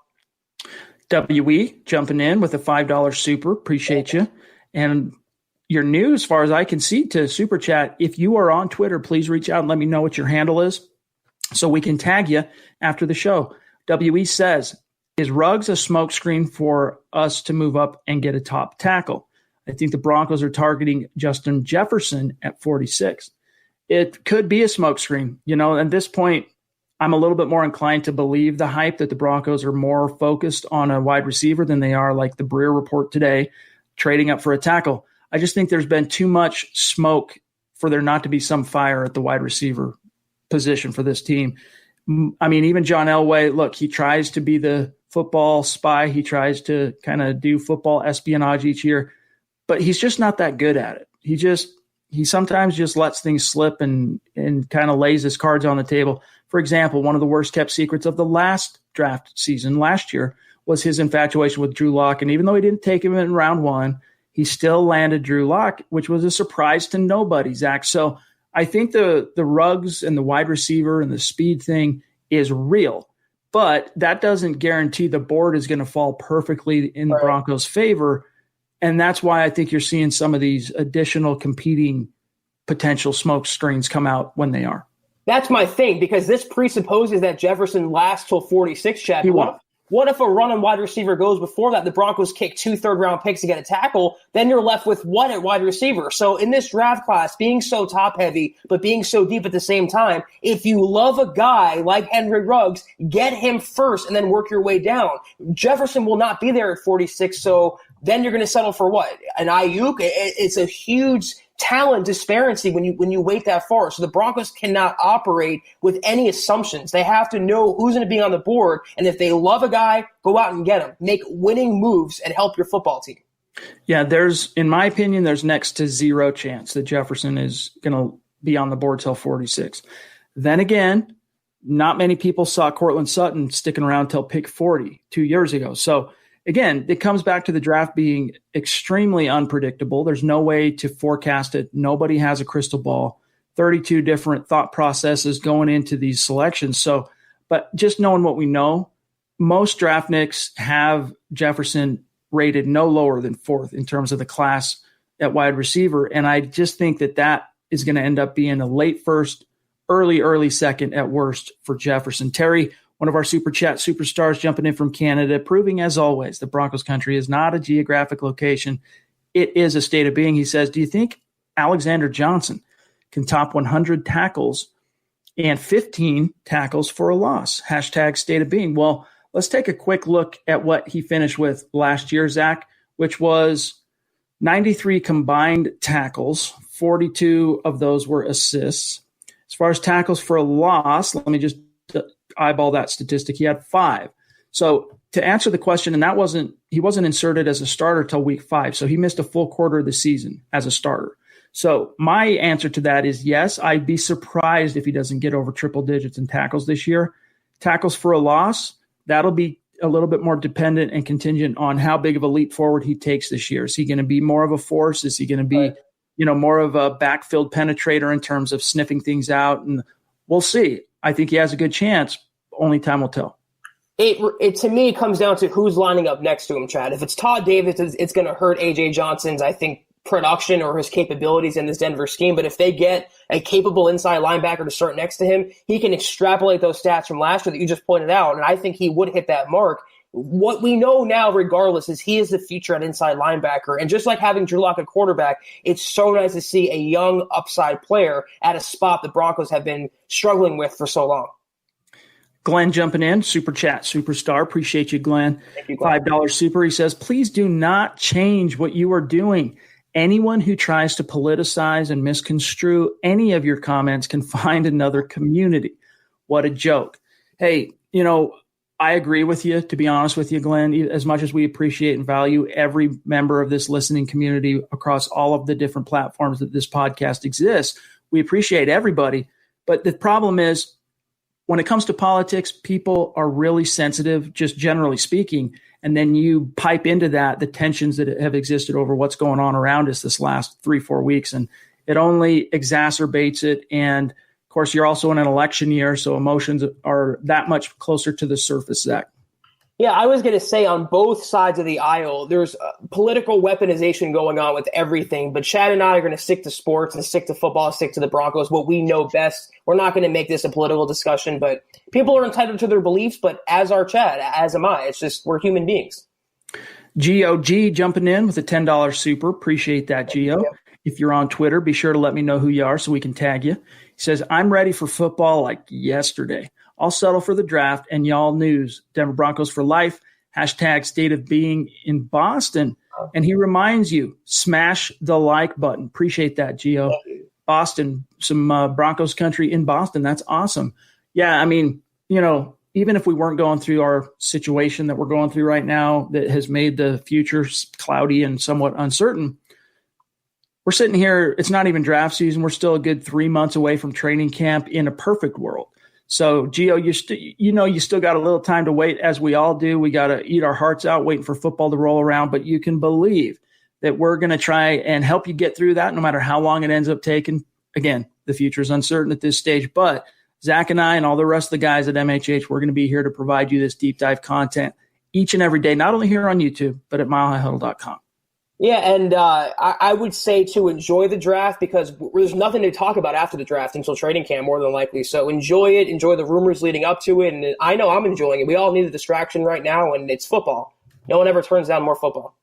WE jumping in with a $5 super. Appreciate you. And you're new, as far as I can see, to Super Chat. If you are on Twitter, please reach out and let me know what your handle is so we can tag you after the show. WE says, is Ruggs a smokescreen for us to move up and get a top tackle? I think the Broncos are targeting Justin Jefferson at 46. It could be a smokescreen. You know, at this point, I'm a little bit more inclined to believe the hype that the Broncos are more focused on a wide receiver than they are, like the Breer report today, trading up for a tackle. I just think there's been too much smoke for there not to be some fire at the wide receiver position for this team. I mean, even John Elway, look, he tries to be the football spy. He tries to kind of do football espionage each year, but he's just not that good at it. he sometimes just lets things slip and kind of lays his cards on the table. For example, one of the worst kept secrets of the last draft season last year was his infatuation with Drew Lock. And even though he didn't take him in round one, he still landed Drew Lock, which was a surprise to nobody, Zach. So I think the Ruggs and the wide receiver and the speed thing is real, but that doesn't guarantee the board is going to fall perfectly in the Broncos' favor. And that's why I think you're seeing some of these additional competing potential smoke screens come out when they are. That's my thing, because this presupposes that Jefferson lasts till 46, Chad. What if a run on wide receiver goes before that? The Broncos kick 2 third-round picks to get a tackle. Then you're left with what at wide receiver? So in this draft class, being so top-heavy but being so deep at the same time, if you love a guy like Henry Ruggs, get him first and then work your way down. Jefferson will not be there at 46, so then you're going to settle for what? An Ayuk? It's a huge talent disparity when you wait that far. So the Broncos cannot operate with any assumptions. They have to know who's going to be on the board, and if they love a guy, go out and get him. Make winning moves and help your football team. Yeah, in my opinion, there's next to zero chance that Jefferson is going to be on the board till 46. Then again, not many people saw Cortland Sutton sticking around till pick 40 2 years ago. So again, it comes back to the draft being extremely unpredictable. There's no way to forecast it. Nobody has a crystal ball. 32 different thought processes going into these selections. So, but just knowing what we know, most draft nicks have Jefferson rated no lower than 4th in terms of the class at wide receiver. And I just think that is going to end up being a late first, early second at worst for Jefferson. Terry, one of our Super Chat superstars, jumping in from Canada, proving as always the Broncos country is not a geographic location. It is a state of being. He says, do you think Alexander Johnson can top 100 tackles and 15 tackles for a loss? Hashtag state of being. Well, let's take a quick look at what he finished with last year, Zach, which was 93 combined tackles. 42 of those were assists. As far as tackles for a loss, let me just eyeball that statistic. He had 5. So to answer the question, and he wasn't inserted as a starter till week 5. So he missed a full quarter of the season as a starter. So my answer to that is yes, I'd be surprised if he doesn't get over triple digits in tackles this year. Tackles for a loss, that'll be a little bit more dependent and contingent on how big of a leap forward he takes this year. Is he going to be more of a force? Is he going to be, more of a backfield penetrator in terms of sniffing things out? And we'll see. I think he has a good chance. Only time will tell. It to me comes down to who's lining up next to him, Chad. If it's Todd Davis, it's going to hurt A.J. Johnson's, I think, production or his capabilities in this Denver scheme. But if they get a capable inside linebacker to start next to him, he can extrapolate those stats from last year that you just pointed out, and I think he would hit that mark. What we know now, regardless, is he is the future at inside linebacker. And just like having Drew Lock at quarterback, it's so nice to see a young upside player at a spot the Broncos have been struggling with for so long. Glenn jumping in, Super Chat superstar. Appreciate you, Glenn. Thank you, Glenn. $5 super. He says, please do not change what you are doing. Anyone who tries to politicize and misconstrue any of your comments can find another community. What a joke. Hey, I agree with you, to be honest with you, Glenn. As much as we appreciate and value every member of this listening community across all of the different platforms that this podcast exists, we appreciate everybody. But the problem is, when it comes to politics, people are really sensitive, just generally speaking. And then you pipe into that the tensions that have existed over what's going on around us this last 3-4 weeks. And it only exacerbates it. And of course, you're also in an election year, so emotions are that much closer to the surface, Zach. Yeah, I was going to say on both sides of the aisle, there's political weaponization going on with everything. But Chad and I are going to stick to sports and stick to football, stick to the Broncos, what we know best. We're not going to make this a political discussion, but people are entitled to their beliefs. But as are Chad, as am I. It's just we're human beings. GOG jumping in with a $10 super. Appreciate that, Gio. If you're on Twitter, be sure to let me know who you are so we can tag you. He says, I'm ready for football like yesterday. I'll settle for the draft and y'all news. Denver Broncos for life. Hashtag state of being in Boston. And he reminds you, smash the like button. Appreciate that, Gio. Boston, some Broncos country in Boston. That's awesome. Yeah, I mean, even if we weren't going through our situation that we're going through right now that has made the future cloudy and somewhat uncertain, we're sitting here. It's not even draft season. We're still a good 3 months away from training camp in a perfect world. So, Gio, you still got a little time to wait, as we all do. We got to eat our hearts out waiting for football to roll around. But you can believe that we're going to try and help you get through that no matter how long it ends up taking. Again, the future is uncertain at this stage. But Zach and I and all the rest of the guys at MHH, we're going to be here to provide you this deep dive content each and every day, not only here on YouTube, but at milehighhuddle.com. Yeah, and I would say to enjoy the draft because there's nothing to talk about after the draft until training camp, more than likely. So enjoy it, enjoy the rumors leading up to it, and I know I'm enjoying it. We all need a distraction right now, and it's football. No one ever turns down more football.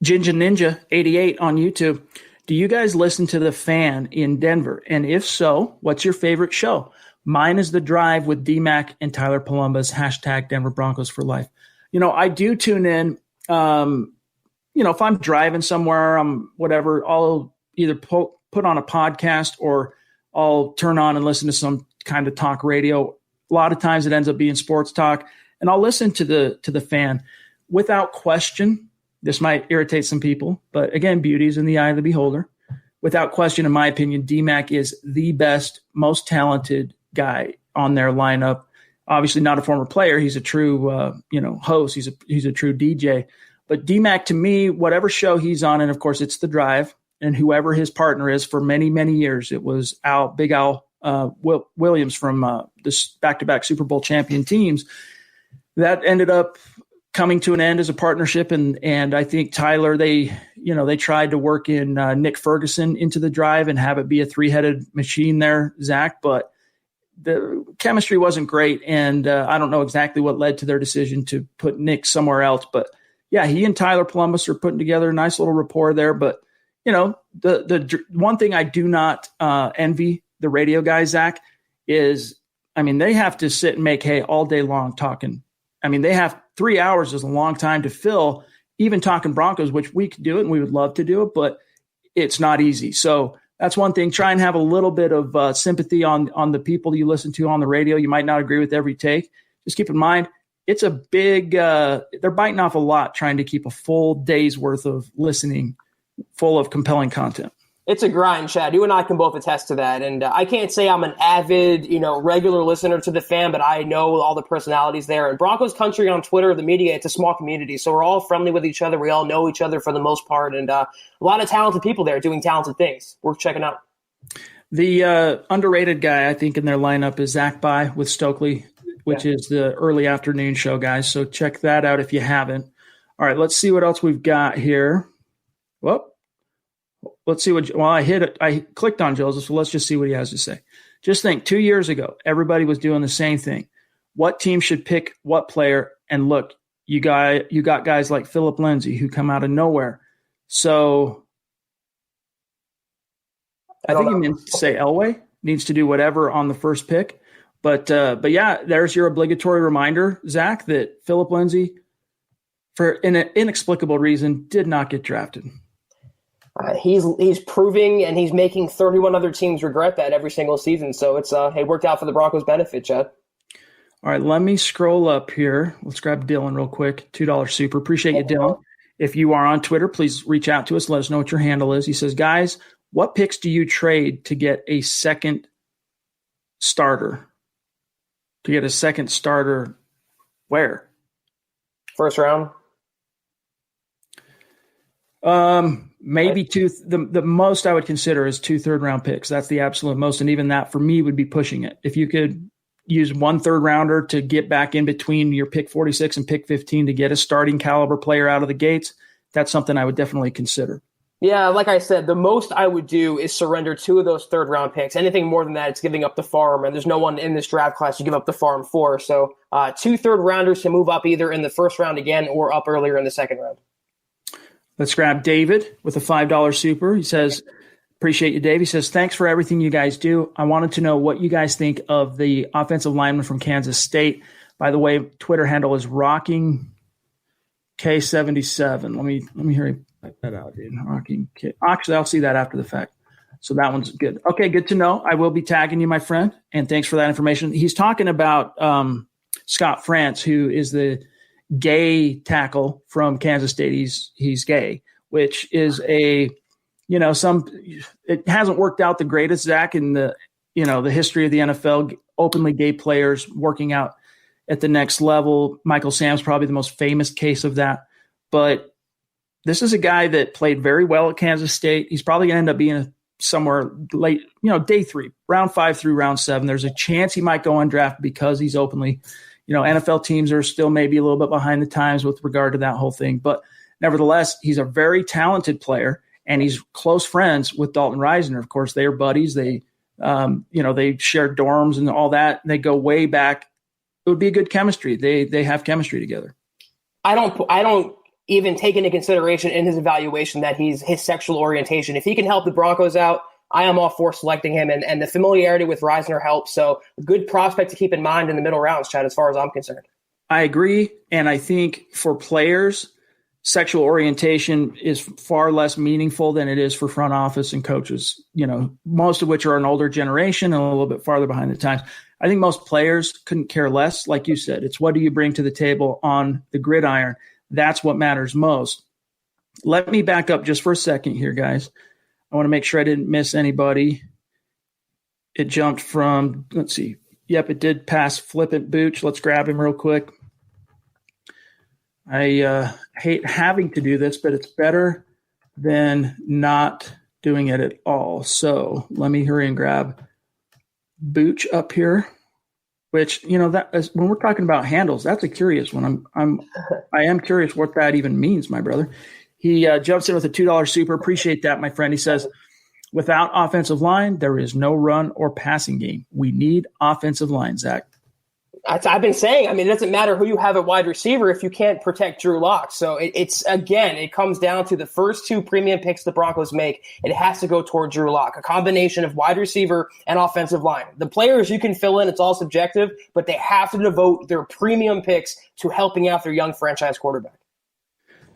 Ginger Ninja 88 on YouTube. Do you guys listen to The Fan in Denver? And if so, what's your favorite show? Mine is The Drive with D-Mac and Tyler Palumba's # Denver Broncos for life. I do tune in. If I'm driving somewhere, I'll either put on a podcast or I'll turn on and listen to some kind of talk radio. A lot of times it ends up being sports talk, and I'll listen to the Fan. Without question, this might irritate some people, but again, beauty is in the eye of the beholder. Without question, in my opinion, D-Mac is the best, most talented guy on their lineup. Obviously not a former player. He's a true, host. He's a true DJ. But D-Mac, to me, whatever show he's on, and of course it's The Drive, and whoever his partner is for many, many years, it was Big Al Williams from this back-to-back Super Bowl champion teams. That ended up coming to an end as a partnership, and I think Tyler, they tried to work in Nick Ferguson into The Drive and have it be a three-headed machine there, Zach, but the chemistry wasn't great, and I don't know exactly what led to their decision to put Nick somewhere else, but yeah, he and Tyler Columbus are putting together a nice little rapport there. But, the one thing I do not envy the radio guys, Zach, is, they have to sit and make hay all day long talking. They have 3 hours is a long time to fill, even talking Broncos, which we could do it and we would love to do it, but it's not easy. So that's one thing. Try and have a little bit of sympathy on the people you listen to on the radio. You might not agree with every take. Just keep in mind, it's a big they're biting off a lot trying to keep a full day's worth of listening full of compelling content. It's a grind, Chad. You and I can both attest to that. And I can't say I'm an avid, regular listener to The Fan, but I know all the personalities there. And Broncos country on Twitter, the media, it's a small community. So we're all friendly with each other. We all know each other for the most part. And a lot of talented people there doing talented things. Worth checking out. The underrated guy, I think, in their lineup is Zach By with Stokely, which is the early afternoon show, guys. So check that out if you haven't. All right, let's see what else we've got here. Well, let's see I clicked on Joseph, so let's just see what he has to say. Just think, 2 years ago, everybody was doing the same thing. What team should pick what player? And look, you got guys like Philip Lindsay who come out of nowhere. So I think he meant to say Elway needs to do whatever on the first pick. But yeah, there's your obligatory reminder, Zach, that Philip Lindsay, for an inexplicable reason, did not get drafted. He's proving, and he's making 31 other teams regret that every single season. So it's it worked out for the Broncos' benefit, Chad. All right, let me scroll up here. Let's grab Dylan real quick. $2 super. Appreciate you, Dylan. If you are on Twitter, please reach out to us. Let us know what your handle is. He says, guys, what picks do you trade to get a second starter? To get a second starter where? First round? Maybe two. The most I would consider is 2 third-round picks. That's the absolute most, and even that for me would be pushing it. If you could use 1 third-rounder to get back in between your pick 46 and pick 15 to get a starting caliber player out of the gates, that's something I would definitely consider. Yeah, like I said, the most I would do is surrender 2 of those third-round picks. Anything more than that, it's giving up the farm, and there's no one in this draft class to give up the farm for. So 2 third-rounders to move up either in the first round again or up earlier in the second round. Let's grab David with a $5 super. He says, appreciate you, Dave. He says, thanks for everything you guys do. I wanted to know what you guys think of the offensive lineman from Kansas State. By the way, Twitter handle is Rocking K77. Let me hear you type that out, dude. Rocking K. Actually, I'll see that after the fact. So that one's good. Okay, good to know. I will be tagging you, my friend, and thanks for that information. He's talking about Scott France, who is the gay tackle from Kansas State. He's gay, which is a it hasn't worked out the greatest, Zach, in the history of the NFL, openly gay players working out at the next level. Michael Sam's probably the most famous case of that. But this is a guy that played very well at Kansas State. He's probably going to end up being somewhere late, day 3, round 5 through round 7. There's a chance he might go undrafted because he's openly, NFL teams are still maybe a little bit behind the times with regard to that whole thing. But nevertheless, he's a very talented player, and he's close friends with Dalton Reisner. Of course, they are buddies. They, they share dorms and all that. They go way back. It would be a good chemistry. They have chemistry together. I don't even take into consideration in his evaluation that his sexual orientation. If he can help the Broncos out, I am all for selecting him, and the familiarity with Reisner helps. So good prospect to keep in mind in the middle rounds, Chad, as far as I'm concerned. I agree. And I think for players, sexual orientation is far less meaningful than it is for front office and coaches, most of which are an older generation and a little bit farther behind the times. I think most players couldn't care less. Like you said, it's what do you bring to the table on the gridiron? That's what matters most. Let me back up just for a second here, guys. I want to make sure I didn't miss anybody. It jumped from, let's see. Yep, it did pass Flippant Booch. Let's grab him real quick. I hate having to do this, but it's better than not doing it at all. So let me hurry and grab Booch up here, which, that is, when we're talking about handles, that's a curious one. I am curious what that even means, my brother. He jumps in with a $2 super. Appreciate that, my friend. He says, without offensive line, there is no run or passing game. We need offensive line, Zach. I've been saying, it doesn't matter who you have at wide receiver if you can't protect Drew Lock. So it comes down to the first 2 premium picks the Broncos make. It has to go toward Drew Lock, a combination of wide receiver and offensive line. The players you can fill in, it's all subjective, but they have to devote their premium picks to helping out their young franchise quarterback.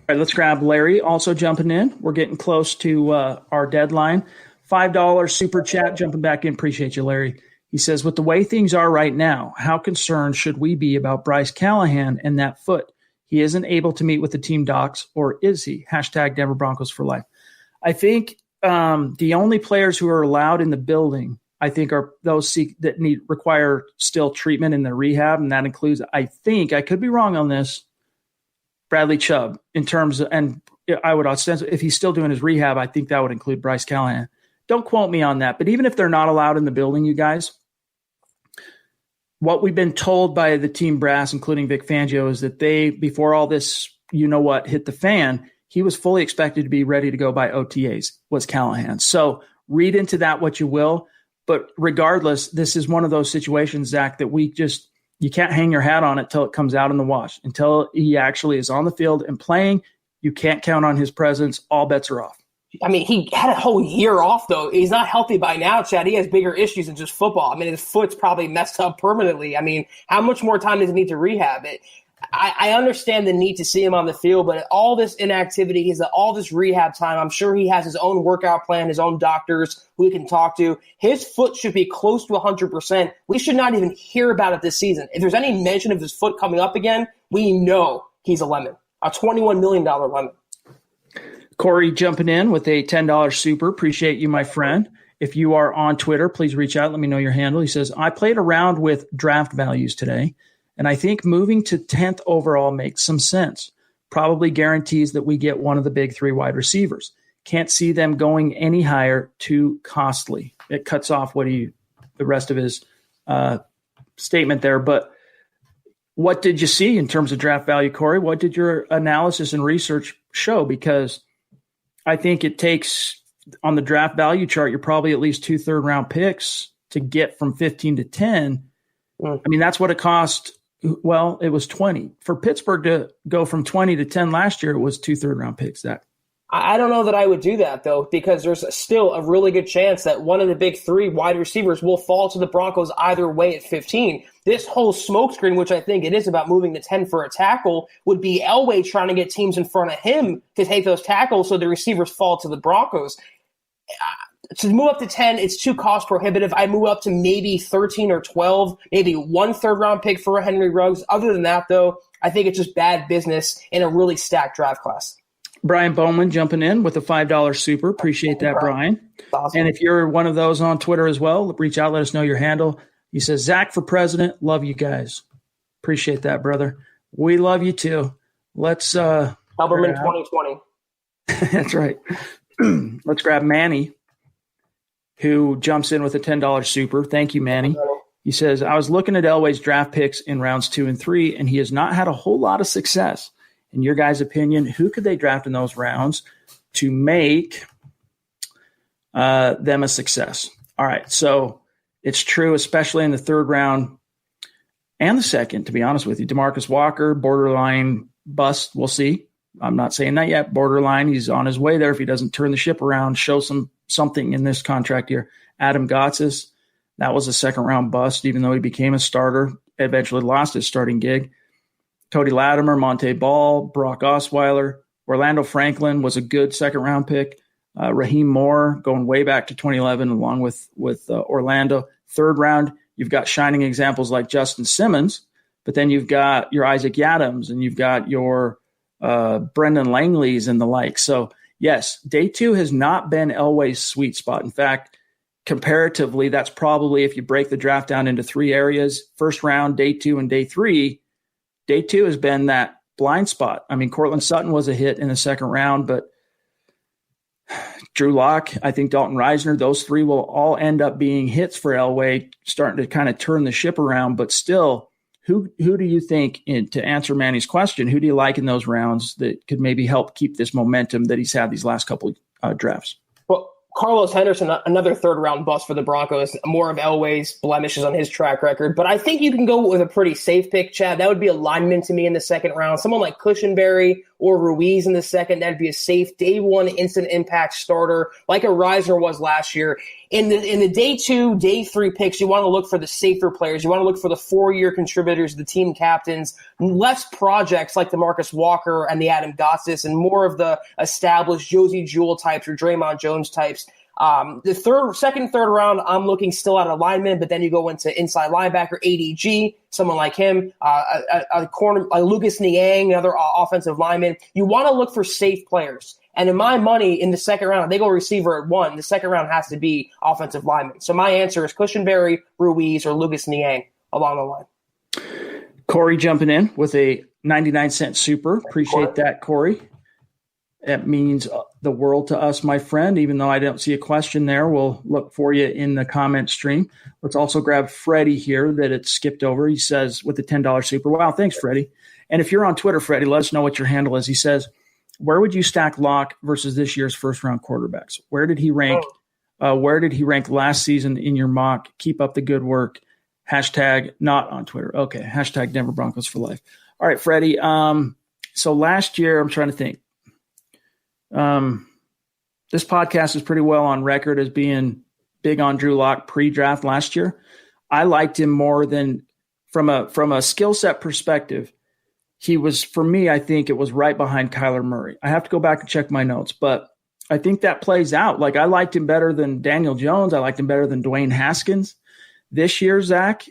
All right, let's grab Larry also jumping in. We're getting close to our deadline. $5 super chat jumping back in. Appreciate you, Larry. He says, with the way things are right now, how concerned should we be about Bryce Callahan and that foot? He isn't able to meet with the team docs, or is he? Hashtag Denver Broncos for life. I think the only players who are allowed in the building, I think, are those that require still treatment in the rehab, and that includes, I think, I could be wrong on this, Bradley Chubb in terms of, and I would ostensibly, if he's still doing his rehab, I think that would include Bryce Callahan. Don't quote me on that. But even if they're not allowed in the building, you guys, what we've been told by the team brass, including Vic Fangio, is that before all this, hit the fan, he was fully expected to be ready to go by OTAs, was Callahan. So read into that what you will. But regardless, this is one of those situations, Zach, that you can't hang your hat on it till it comes out in the wash. Until he actually is on the field and playing, you can't count on his presence. All bets are off. He had a whole year off, though. He's not healthy by now, Chad. He has bigger issues than just football. His foot's probably messed up permanently. How much more time does he need to rehab it? I understand the need to see him on the field, but all this inactivity, all this rehab time, I'm sure he has his own workout plan, his own doctors who he can talk to. His foot should be close to 100%. We should not even hear about it this season. If there's any mention of his foot coming up again, we know he's a lemon, a $21 million lemon. Corey jumping in with a $10 super. Appreciate you, my friend. If you are on Twitter, please reach out. Let me know your handle. He says, I played around with draft values today, and I think moving to 10th overall makes some sense. Probably guarantees that we get one of the big 3 wide receivers. Can't see them going any higher, too costly. It cuts off the rest of his statement there. But what did you see in terms of draft value, Corey? What did your analysis and research show? Because I think it takes, on the draft value chart, you're probably at least 2 third-round picks to get from 15 to 10. That's what it cost. Well, it was 20. For Pittsburgh to go from 20 to 10 last year, it was 2 third-round picks, Zach. I don't know that I would do that, though, because there's still a really good chance that one of the big 3 wide receivers will fall to the Broncos either way at 15. This whole smokescreen, which I think it is about moving to 10 for a tackle, would be Elway trying to get teams in front of him to take those tackles so the receivers fall to the Broncos. To move up to 10, it's too cost prohibitive. I move up to maybe 13 or 12, maybe 1 third-round pick for Henry Ruggs. Other than that, though, I think it's just bad business in a really stacked draft class. Brian Bowman jumping in with a $5 super. Appreciate that, Brian. Awesome. And if you're one of those on Twitter as well, reach out, let us know your handle. He says, Zach for president. Love you guys. Appreciate that, brother. We love you too. Let's Kelberman 2020. That's right. Let's grab Manny, who jumps in with a $10 super. Thank you, Manny. He says, I was looking at Elway's draft picks in rounds 2 and 3, and he has not had a whole lot of success. In your guys' opinion, who could they draft in those rounds to make them a success? All right, so it's true, especially in the 3rd round and the 2nd, to be honest with you. DeMarcus Walker, borderline bust, we'll see. I'm not saying that yet. Borderline, he's on his way there if he doesn't turn the ship around, show something in this contract year. Adam Gotsis, that was a 2nd-round bust, even though he became a starter, eventually lost his starting gig. Cody Latimer, Monte Ball, Brock Osweiler. Orlando Franklin was a good 2nd-round pick. Raheem Moore, going way back to 2011, along with Orlando. 3rd round, you've got shining examples like Justin Simmons, but then you've got your Isaac Yadams, and you've got your Brendan Langleys and the like. So, yes, day 2 has not been Elway's sweet spot. In fact, comparatively, that's probably, if you break the draft down into 3 areas, 1st round, day 2, and day 3, day 2 has been that blind spot. I mean, Cortland Sutton was a hit in the 2nd round, but Drew Lock, I think Dalton Reisner, those 3 will all end up being hits for Elway, starting to kind of turn the ship around. But still, who do you think, to answer Manny's question, who do you like in those rounds that could maybe help keep this momentum that he's had these last couple drafts? Well, Carlos Henderson, another 3rd-round bust for the Broncos, more of Elway's blemishes on his track record. But I think you can go with a pretty safe pick, Chad. That would be a lineman to me in the 2nd round. Someone like Cushenberry or Ruiz in the 2nd, that'd be a safe day 1 instant impact starter like a Reisner was last year. In the day 2, day 3 picks, you want to look for the safer players. You want to look for the 4-year contributors, the team captains, less projects like the Marcus Walker and the Adam Gotsis, and more of the established Josie Jewell types or Draymond Jones types. The 2nd, 3rd round, I'm looking still at a lineman, but then you go into inside linebacker, ADG, someone like him, a corner, like Lucas Niang, another offensive lineman. You want to look for safe players. And in my money, in the 2nd round, they go receiver at 1. The 2nd round has to be offensive lineman. So my answer is Cushenberry, Ruiz, or Lucas Niang along the line. Corey jumping in with a 99-cent super. Appreciate that, Corey. That means the world to us, my friend. Even though I don't see a question there, we'll look for you in the comment stream. Let's also grab Freddie here that it skipped over. He says with the $10 super. Wow, thanks, Freddie. And if you're on Twitter, Freddie, let us know what your handle is. He says, where would you stack Locke versus this year's 1st-round quarterbacks? Where did he rank? Where did he rank last season in your mock? Keep up the good work. Hashtag not on Twitter. Okay. Hashtag Denver Broncos for life. All right, Freddie. So last year, I'm trying to think. This podcast is pretty well on record as being big on Drew Lock pre-draft last year. I liked him more than from a skill set perspective. He was, for me, I think it was right behind Kyler Murray. I have to go back and check my notes, but I think that plays out. Like, I liked him better than Daniel Jones. I liked him better than Dwayne Haskins. This year, Zach,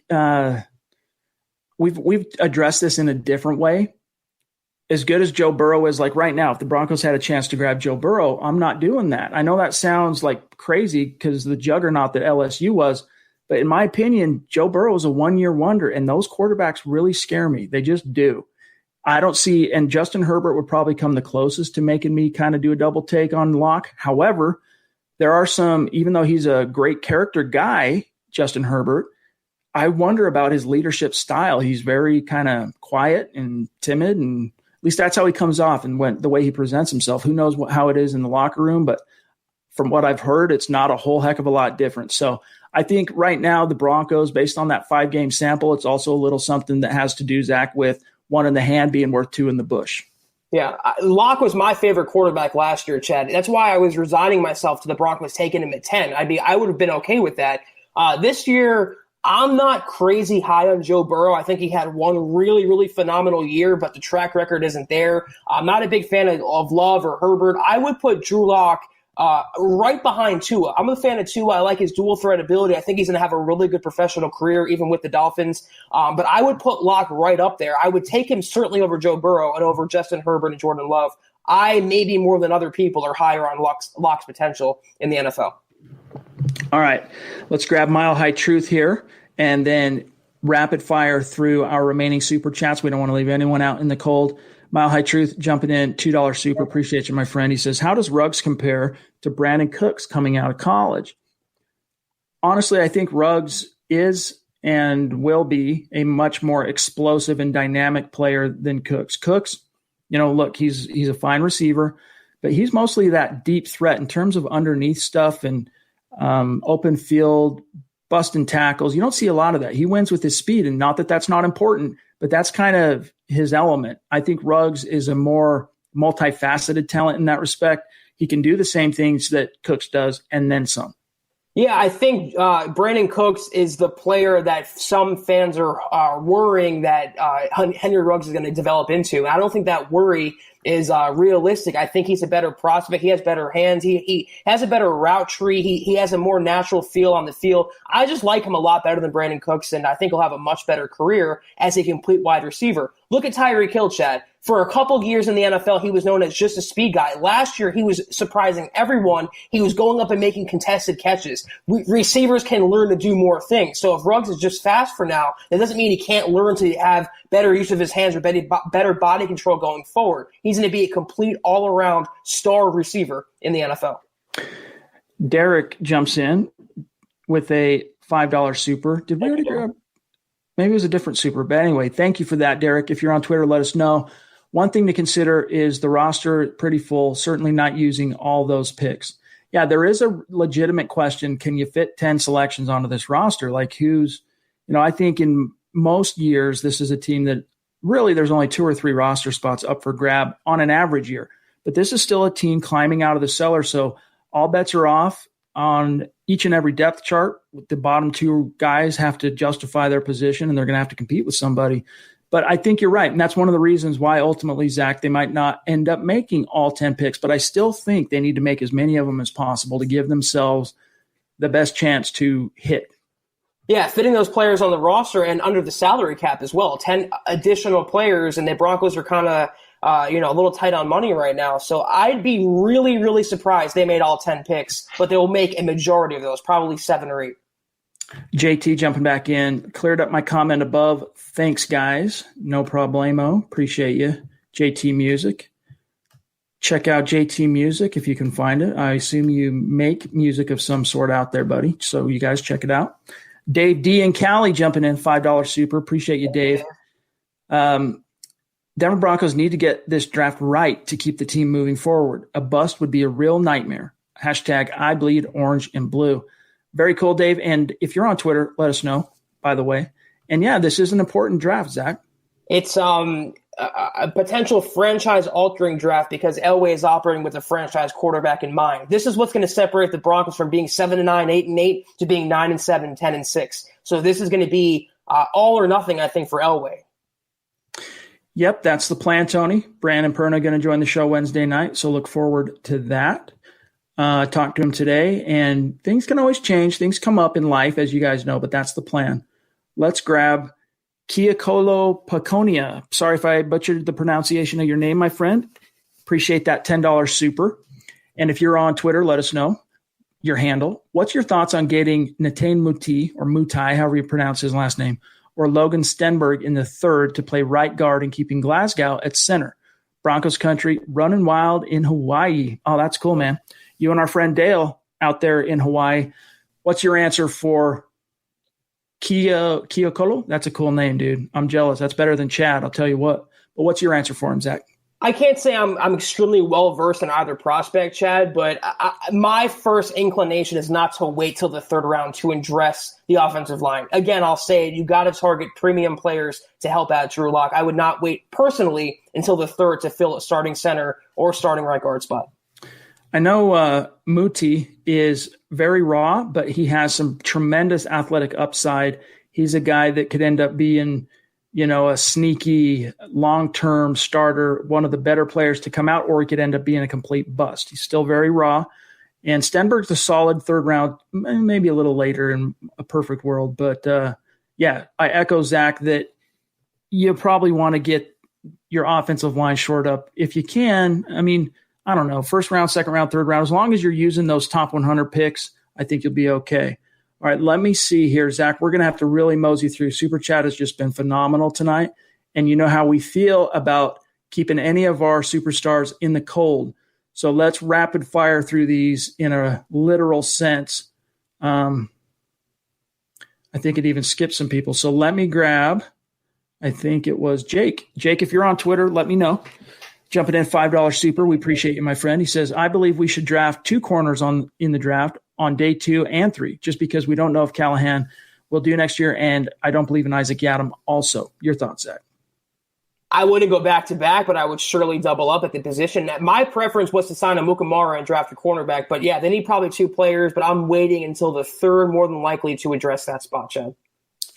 we've addressed this in a different way. As good as Joe Burrow is, like right now, if the Broncos had a chance to grab Joe Burrow, I'm not doing that. I know that sounds like crazy because the juggernaut that LSU was, but in my opinion, Joe Burrow is a one-year wonder, and those quarterbacks really scare me. They just do. I don't see, and Justin Herbert would probably come the closest to making me kind of do a double take on Locke. However, there are some, even though he's a great character guy, Justin Herbert, I wonder about his leadership style. He's very kind of quiet and timid, and at least that's how he comes off and the way he presents himself. Who knows how it is in the locker room, but from what I've heard, it's not a whole heck of a lot different. So I think right now the Broncos, based on that 5-game sample, it's also a little something that has to do, Zach, with one in the hand being worth 2 in the bush. Yeah, Locke was my favorite quarterback last year, Chad. That's why I was resigning myself to the Broncos taking him at 10. I would have been okay with that. This year, I'm not crazy high on Joe Burrow. I think he had one really, really phenomenal year, but the track record isn't there. I'm not a big fan of Love or Herbert. I would put Drew Lock right behind Tua. I'm a fan of Tua. I like his dual threat ability. I think he's going to have a really good professional career, even with the Dolphins. But I would put Locke right up there. I would take him certainly over Joe Burrow and over Justin Herbert and Jordan Love. I, maybe more than other people, are higher on Lock's potential in the NFL. All right, let's grab Mile High Truth here and then rapid fire through our remaining super chats. We don't want to leave anyone out in the cold. Mile High Truth jumping in, $2 super. Appreciate you, my friend. He says, how does Ruggs compare to Brandon Cooks coming out of college? Honestly, I think Ruggs is and will be a much more explosive and dynamic player than Cooks. Cooks, look, he's a fine receiver, but he's mostly that deep threat in terms of underneath stuff and open field, busting tackles. You don't see a lot of that. He wins with his speed, and not that that's not important, but that's kind of his element. I think Ruggs is a more multifaceted talent in that respect. He can do the same things that Cooks does and then some. Yeah, I think Brandon Cooks is the player that some fans are worrying that Henry Ruggs is going to develop into. I don't think that worry is realistic. I think he's a better prospect. He has better hands. He has a better route tree. He has a more natural feel on the field. I just like him a lot better than Brandon Cooks, and I think he'll have a much better career as a complete wide receiver. Look at Tyreek Hill, Chad. For a couple years in the NFL, he was known as just a speed guy. Last year, he was surprising everyone. He was going up and making contested catches. Receivers can learn to do more things. So if Ruggs is just fast for now, that doesn't mean he can't learn to have better use of his hands or better body control going forward. He's going to be a complete all-around star receiver in the NFL. Derek jumps in with a $5 super. Did we already grab? Maybe it was a different super. But anyway, thank you for that, Derek. If you're on Twitter, let us know. One thing to consider is the roster pretty full, certainly not using all those picks. Yeah, there is a legitimate question. Can you fit 10 selections onto this roster? Like I think in most years, this is a team that really there's only 2 or 3 roster spots up for grab on an average year. But this is still a team climbing out of the cellar. So all bets are off on each and every depth chart. The bottom 2 guys have to justify their position, and they're going to have to compete with somebody. But I think you're right, and that's one of the reasons why ultimately, Zach, they might not end up making all 10 picks, but I still think they need to make as many of them as possible to give themselves the best chance to hit. Yeah, fitting those players on the roster and under the salary cap as well. 10 additional players, and the Broncos are kind of a little tight on money right now. So I'd be really, really surprised they made all 10 picks, but they will make a majority of those, probably 7 or 8. JT jumping back in, cleared up my comment above. Thanks, guys. No problemo. Appreciate you. JT Music. Check out JT Music if you can find it. I assume you make music of some sort out there, buddy. So you guys check it out. Dave D and Cali jumping in, $5 super. Appreciate you, Dave. Denver Broncos need to get this draft right to keep the team moving forward. A bust would be a real nightmare. Hashtag I bleed orange and blue. Very cool, Dave. And if you're on Twitter, let us know, by the way. And yeah, this is an important draft, Zach. It's a potential franchise-altering draft because Elway is operating with a franchise quarterback in mind. This is what's going to separate the Broncos from being 7-9, 8-8 to being 9-7, 10-6. So this is going to be all or nothing, I think, for Elway. Yep, that's the plan, Tony. Brandon Perna going to join the show Wednesday night, so look forward to that. Talked to him today, and things can always change. Things come up in life, as you guys know, but that's the plan. Let's grab Kiakolo Paconia. Sorry if I butchered the pronunciation of your name, my friend. Appreciate that $10 super. And if you're on Twitter, let us know your handle. What's your thoughts on getting Natane Muti, or Mutai, however you pronounce his last name, or Logan Stenberg in the third to play right guard and keeping Glasgow at center? Broncos country, running wild in Hawaii. Oh, that's cool, man. You and our friend Dale out there in Hawaii. What's your answer for Kiakolo? That's a cool name, dude. I'm jealous. That's better than Chad, I'll tell you what. But what's your answer for him, Zach? I can't say I'm extremely well-versed in either prospect, Chad, but my first inclination is not to wait till the third round to address the offensive line. Again, I'll say it, you got to target premium players to help out Drew Lock. I would not wait personally until the third to fill a starting center or starting right guard spot. I know Muti is very raw, but he has some tremendous athletic upside. He's a guy that could end up being, a sneaky long-term starter, one of the better players to come out, or he could end up being a complete bust. He's still very raw. And Stenberg's a solid third round, maybe a little later in a perfect world. But, I echo Zach that you probably want to get your offensive line shored up if you can. I mean, I don't know, first round, second round, third round, as long as you're using those top 100 picks, I think you'll be okay. All right, let me see here, Zach. We're going to have to really mosey through. Super Chat has just been phenomenal tonight. And you know how we feel about keeping any of our superstars in the cold. So let's rapid fire through these in a literal sense. I think it even skipped some people. So let me grab, I think it was Jake. Jake, if you're on Twitter, let me know. Jumping in $5 super. We appreciate you, my friend. He says, I believe we should draft 2 corners in the draft on day 2 and 3, just because we don't know if Callahan will do next year. And I don't believe in Isaac Yiadom also. Your thoughts, Zach? I wouldn't go back-to-back, but I would surely double up at the position. My preference was to sign a Mukamara and draft a cornerback. But, yeah, they need probably 2 players, but I'm waiting until the 3rd, more than likely, to address that spot, Chad.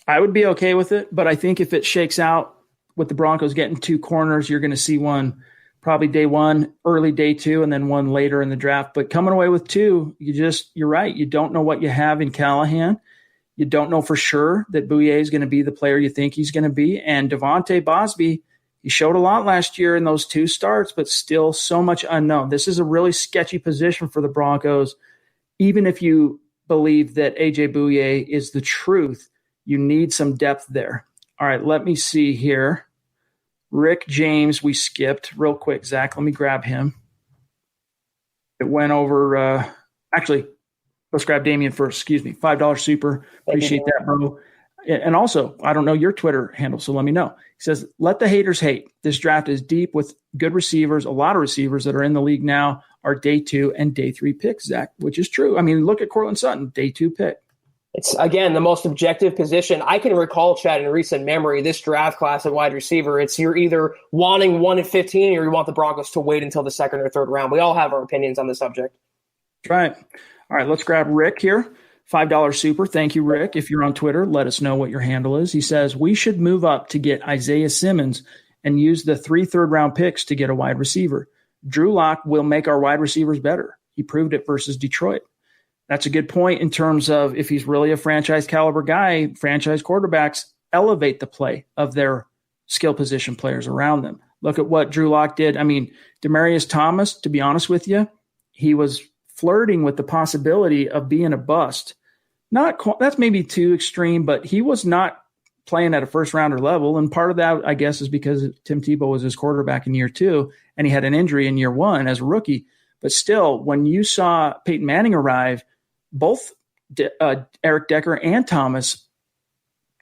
I would be okay with it, but I think if it shakes out with the Broncos getting 2 corners, you're going to see one probably day 1, early day 2, and then one later in the draft. But coming away with 2, you're right. You don't know what you have in Callahan. You don't know for sure that Bouye is going to be the player you think he's going to be. And Devontae Bosby, he showed a lot last year in those 2 starts, but still so much unknown. This is a really sketchy position for the Broncos. Even if you believe that A.J. Bouye is the truth, you need some depth there. All right, let me see here. Rick James, we skipped real quick. Zach, let me grab him. It went over actually, let's grab Damian first. Excuse me. $5 super. Appreciate that, bro. And also, I don't know your Twitter handle, so let me know. He says, let the haters hate. This draft is deep with good receivers. A lot of receivers that are in the league now are day 2 and day 3 picks, Zach, which is true. I mean, look at Courtland Sutton, day 2 pick. It's, again, the most objective position. I can recall, Chad, in recent memory, this draft class at wide receiver, it's you're either wanting 1 and 15 or you want the Broncos to wait until the 2nd or 3rd round. We all have our opinions on the subject. That's right. All right, let's grab Rick here. $5 super. Thank you, Rick. If you're on Twitter, let us know what your handle is. He says, we should move up to get Isaiah Simmons and use the 3 third-round picks to get a wide receiver. Drew Lock will make our wide receivers better. He proved it versus Detroit. That's a good point in terms of if he's really a franchise caliber guy, franchise quarterbacks elevate the play of their skill position players around them. Look at what Drew Lock did. I mean, Demaryius Thomas, to be honest with you, he was flirting with the possibility of being a bust. That's maybe too extreme, but he was not playing at a first-rounder level, and part of that, I guess, is because Tim Tebow was his quarterback in year 2, and he had an injury in year 1 as a rookie. But still, when you saw Peyton Manning arrive, both Eric Decker and Thomas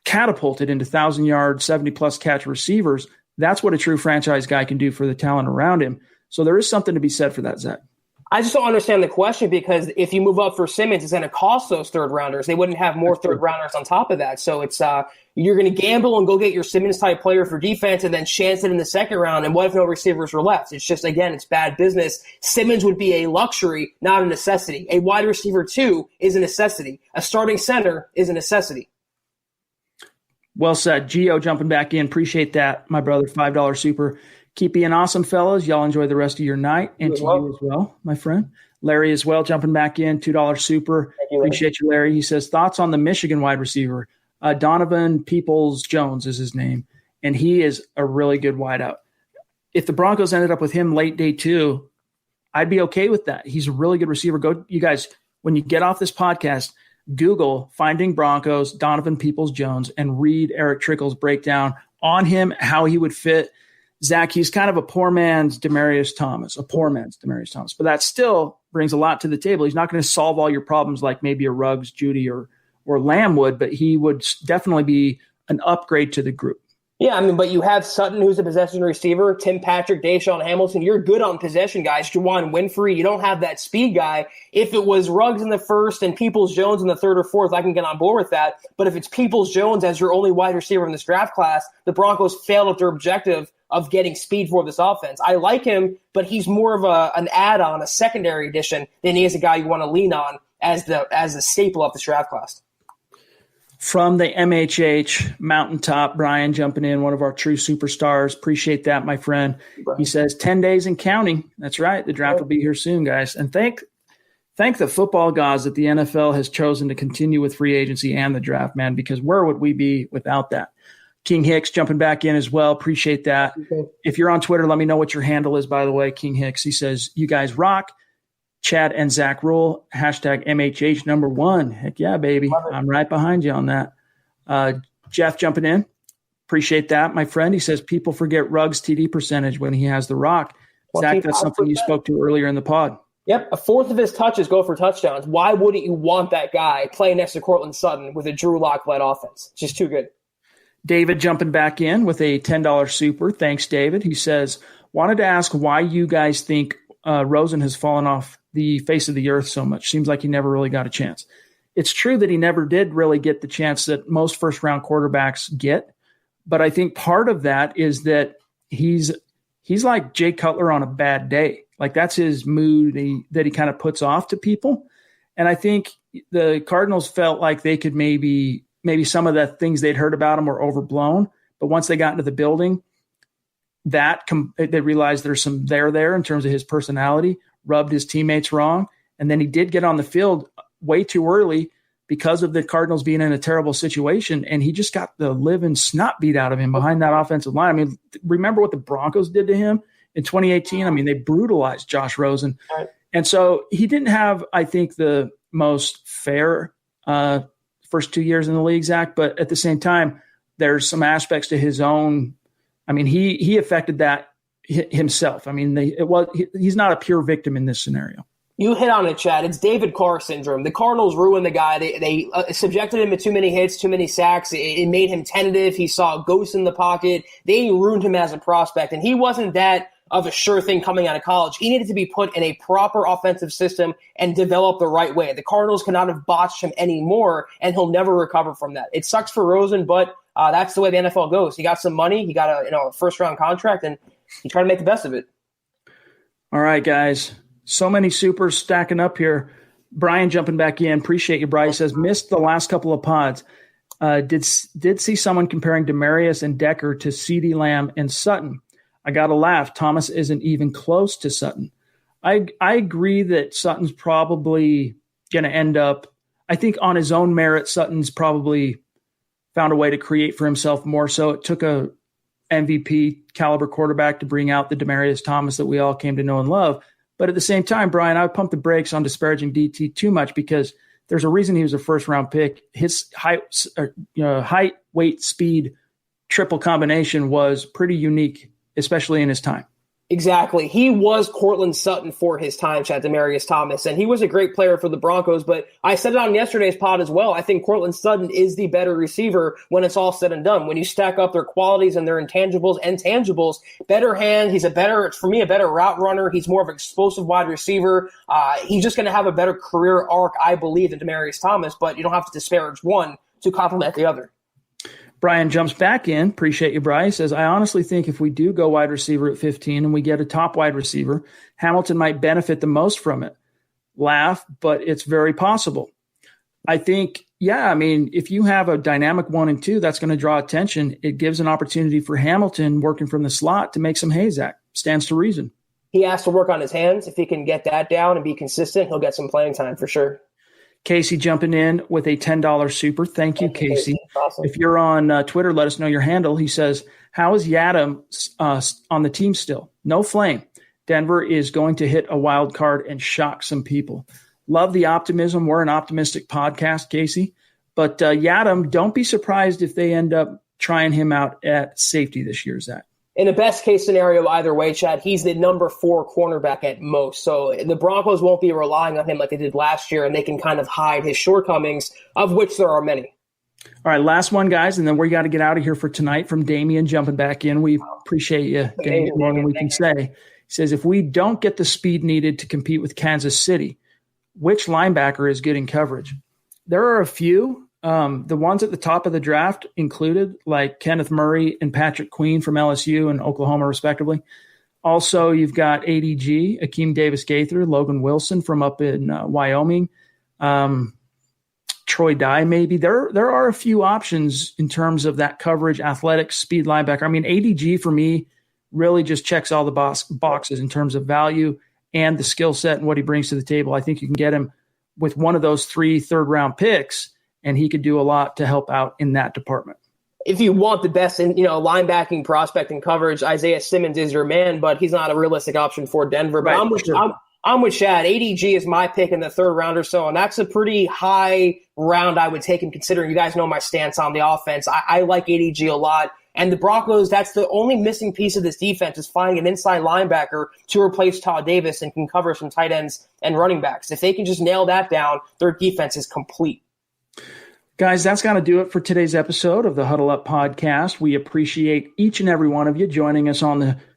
catapulted into 1,000-yard, 70-plus catch receivers. That's what a true franchise guy can do for the talent around him. So there is something to be said for that, Zach. I just don't understand the question because if you move up for Simmons, it's going to cost those 3rd rounders. They wouldn't have more 3rd rounders on top of that. So it's you're going to gamble and go get your Simmons type player for defense and then chance it in the 2nd round. And what if no receivers were left? It's just, again, it's bad business. Simmons would be a luxury, not a necessity. A wide receiver 2 is a necessity. A starting center is a necessity. Well said. Gio jumping back in. Appreciate that, my brother. $5 super. Keep being awesome, fellas. Y'all enjoy the rest of your night. And to you as well, my friend. Larry as well, jumping back in, $2 super. Appreciate you, Larry. He says, thoughts on the Michigan wide receiver. Donovan Peoples-Jones is his name, and he is a really good wideout. If the Broncos ended up with him late day 2, I'd be okay with that. He's a really good receiver. Go, you guys, when you get off this podcast, Google Finding Broncos, Donovan Peoples-Jones, and read Eric Trickle's breakdown on him, how he would fit. Zach, he's kind of a poor man's Demaryius Thomas, but that still brings a lot to the table. He's not going to solve all your problems like maybe a Ruggs, Judy, or Lamb would, but he would definitely be an upgrade to the group. Yeah, I mean, but you have Sutton, who's a possession receiver, Tim Patrick, Deshaun Hamilton. You're good on possession guys. Juwan Winfrey, you don't have that speed guy. If it was Ruggs in the 1st and Peoples-Jones in the 3rd or 4th, I can get on board with that. But if it's Peoples-Jones as your only wide receiver in this draft class, the Broncos failed at their objective of getting speed for this offense. I like him, but he's more of an add-on, a secondary addition, than he is a guy you want to lean on as a staple of this draft class. From the MHH Mountaintop, Brian jumping in, one of our true superstars. Appreciate that, my friend. He says 10 days and counting. That's right. The draft will be here soon, guys. And thank the football gods that the NFL has chosen to continue with free agency and the draft, man, because where would we be without that? King Hicks jumping back in as well. Appreciate that. Okay. If you're on Twitter, let me know what your handle is, by the way, King Hicks. He says, you guys rock. Chad and Zach rule. Hashtag MHH #1. Heck yeah, baby. I'm right behind you on that. Jeff jumping in. Appreciate that, my friend. He says people forget Ruggs' TD percentage when he has the rock. Zach, that's something you spoke to earlier in the pod. Yep, a fourth of his touches go for touchdowns. Why wouldn't you want that guy playing next to Cortland Sutton with a Drew Lock-led offense? It's just too good. David jumping back in with a $10 super. Thanks, David. He says, wanted to ask why you guys think Rosen has fallen off the face of the earth so much. Seems like he never really got a chance. It's true that he never did really get the chance that most first-round quarterbacks get, but I think part of that is that he's like Jay Cutler on a bad day. Like that's his mood that he kind of puts off to people. And I think the Cardinals felt like they could maybe some of the things they'd heard about him were overblown. But once they got into the building, they realized there's some there in terms of his personality, rubbed his teammates wrong. And then he did get on the field way too early because of the Cardinals being in a terrible situation. And he just got the living snot beat out of him behind that offensive line. I mean, remember what the Broncos did to him in 2018? I mean, they brutalized Josh Rosen. Right. And so he didn't have, I think, the most fair first 2 years in the league, Zach. But at the same time, there's some aspects to his own. I mean, he affected that himself. I mean, he's not a pure victim in this scenario. You hit on it, Chad. It's David Carr syndrome. The Cardinals ruined the guy. They subjected him to too many hits, too many sacks. It made him tentative. He saw ghosts in the pocket. They ruined him as a prospect, and he wasn't that of a sure thing coming out of college. He needed to be put in a proper offensive system and develop the right way. The Cardinals could not have botched him anymore, and he'll never recover from that. It sucks for Rosen, but that's the way the NFL goes. He got some money. He got a first-round contract, and he tried to make the best of it. All right, guys. So many supers stacking up here. Brian jumping back in. Appreciate you, Brian. He says, missed the last couple of pods. Did see someone comparing Demarius and Decker to CeeDee Lamb and Sutton. I got to laugh. Thomas isn't even close to Sutton. I agree that Sutton's probably going to end up, I think on his own merit, Sutton's probably found a way to create for himself more so. It took a MVP caliber quarterback to bring out the Demaryius Thomas that we all came to know and love. But at the same time, Brian, I would pump the brakes on disparaging DT too much because there's a reason he was a first-round pick. His height, weight, speed, triple combination was pretty unique, especially in his time. Exactly. He was Cortland Sutton for his time, Chad, Demarius Thomas, and he was a great player for the Broncos, but I said it on yesterday's pod as well. I think Cortland Sutton is the better receiver when it's all said and done. When you stack up their qualities and their intangibles and tangibles, better hand, he's a better route runner. He's more of an explosive wide receiver. He's just going to have a better career arc, I believe, than Demarius Thomas, but you don't have to disparage one to complement the other. Brian jumps back in. Appreciate you, Brian. He says, I honestly think if we do go wide receiver at 15 and we get a top wide receiver, Hamilton might benefit the most from it. Laugh, but it's very possible. I think, if you have a dynamic 1 and 2, that's going to draw attention. It gives an opportunity for Hamilton working from the slot to make some hay, Zach. Stands to reason. He has to work on his hands. If he can get that down and be consistent, he'll get some playing time for sure. Casey jumping in with a $10 super. Thank you, Casey. Awesome. If you're on Twitter, let us know your handle. He says, how is Yadam on the team still? No flame. Denver is going to hit a wild card and shock some people. Love the optimism. We're an optimistic podcast, Casey. But Yadam, don't be surprised if they end up trying him out at safety this year, Zach. In the best case scenario, either way, Chad, he's the number 4 cornerback at most. So the Broncos won't be relying on him like they did last year, and they can kind of hide his shortcomings, of which there are many. All right, last one, guys, and then we got to get out of here for tonight. From Damian jumping back in. We appreciate you getting more than we can say. He says, if we don't get the speed needed to compete with Kansas City, which linebacker is getting coverage? There are a few. The ones at the top of the draft included, like Kenneth Murray and Patrick Queen from LSU and Oklahoma, respectively. Also, you've got ADG, Akeem Davis-Gaither, Logan Wilson from up in Wyoming, Troy Dye maybe. There are a few options in terms of that coverage, athletic, speed linebacker. I mean, ADG for me really just checks all the boxes in terms of value and the skill set and what he brings to the table. I think you can get him with one of those 3 third-round picks, and he could do a lot to help out in that department. if you want the best in, linebacking prospect and coverage, Isaiah Simmons is your man, but he's not a realistic option for Denver. But Right, I'm with Chad. ADG is my pick in the third round or so, and that's a pretty high round I would take him, considering you guys know my stance on the offense. I like ADG a lot. And the Broncos, that's the only missing piece of this defense, is finding an inside linebacker to replace Todd Davis and can cover some tight ends and running backs. If they can just nail that down, their defense is complete. Guys, that's going to do it for today's episode of the Huddle Up Podcast. We appreciate each and every one of you joining us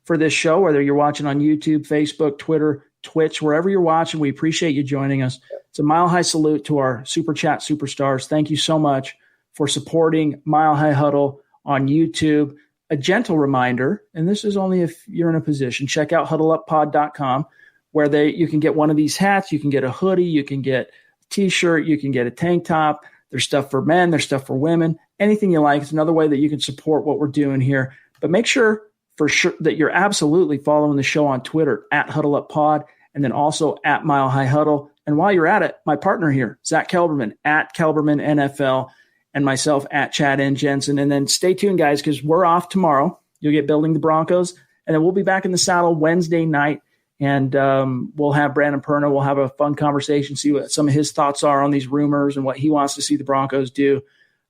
for this show, whether you're watching on YouTube, Facebook, Twitter, Twitch, wherever you're watching. We appreciate you joining us. It's a Mile High salute to our Super Chat superstars. Thank you so much for supporting Mile High Huddle on YouTube. A gentle reminder, and this is only if you're in a position, check out huddleuppod.com, where you can get one of these hats, you can get a hoodie, you can get a t-shirt, you can get a tank top. There's stuff for men, there's stuff for women, anything you like. It's another way that you can support what we're doing here. But make sure that you're absolutely following the show on Twitter at HuddleUpPod, and then also at Mile High Huddle. And while you're at it, my partner here, Zack Kelberman at Kelberman NFL, and myself at Chad and Jensen. And then stay tuned, guys, because we're off tomorrow. You'll get Building the Broncos, and then we'll be back in the saddle Wednesday night. And we'll have Brandon Perna. We'll have a fun conversation, see what some of his thoughts are on these rumors and what he wants to see the Broncos do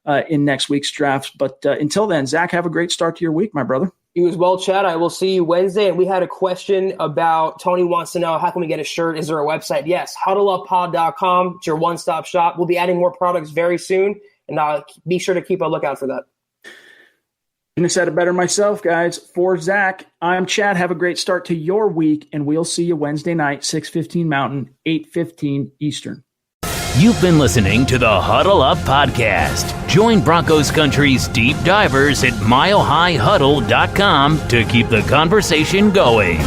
in next week's drafts. But until then, Zach, have a great start to your week, my brother. You as well, Chad. I will see you Wednesday. And we had a question about, Tony wants to know, how can we get a shirt? Is there a website? Yes, huddleuppod.com. It's your one-stop shop. We'll be adding more products very soon, and be sure to keep a lookout for that. Couldn't have said it better myself, guys. For Zach, I'm Chad. Have a great start to your week, and we'll see you Wednesday night, 6:15 Mountain, 8:15 Eastern. You've been listening to the Huddle Up Podcast. Join Broncos Country's deep divers at milehighhuddle.com to keep the conversation going.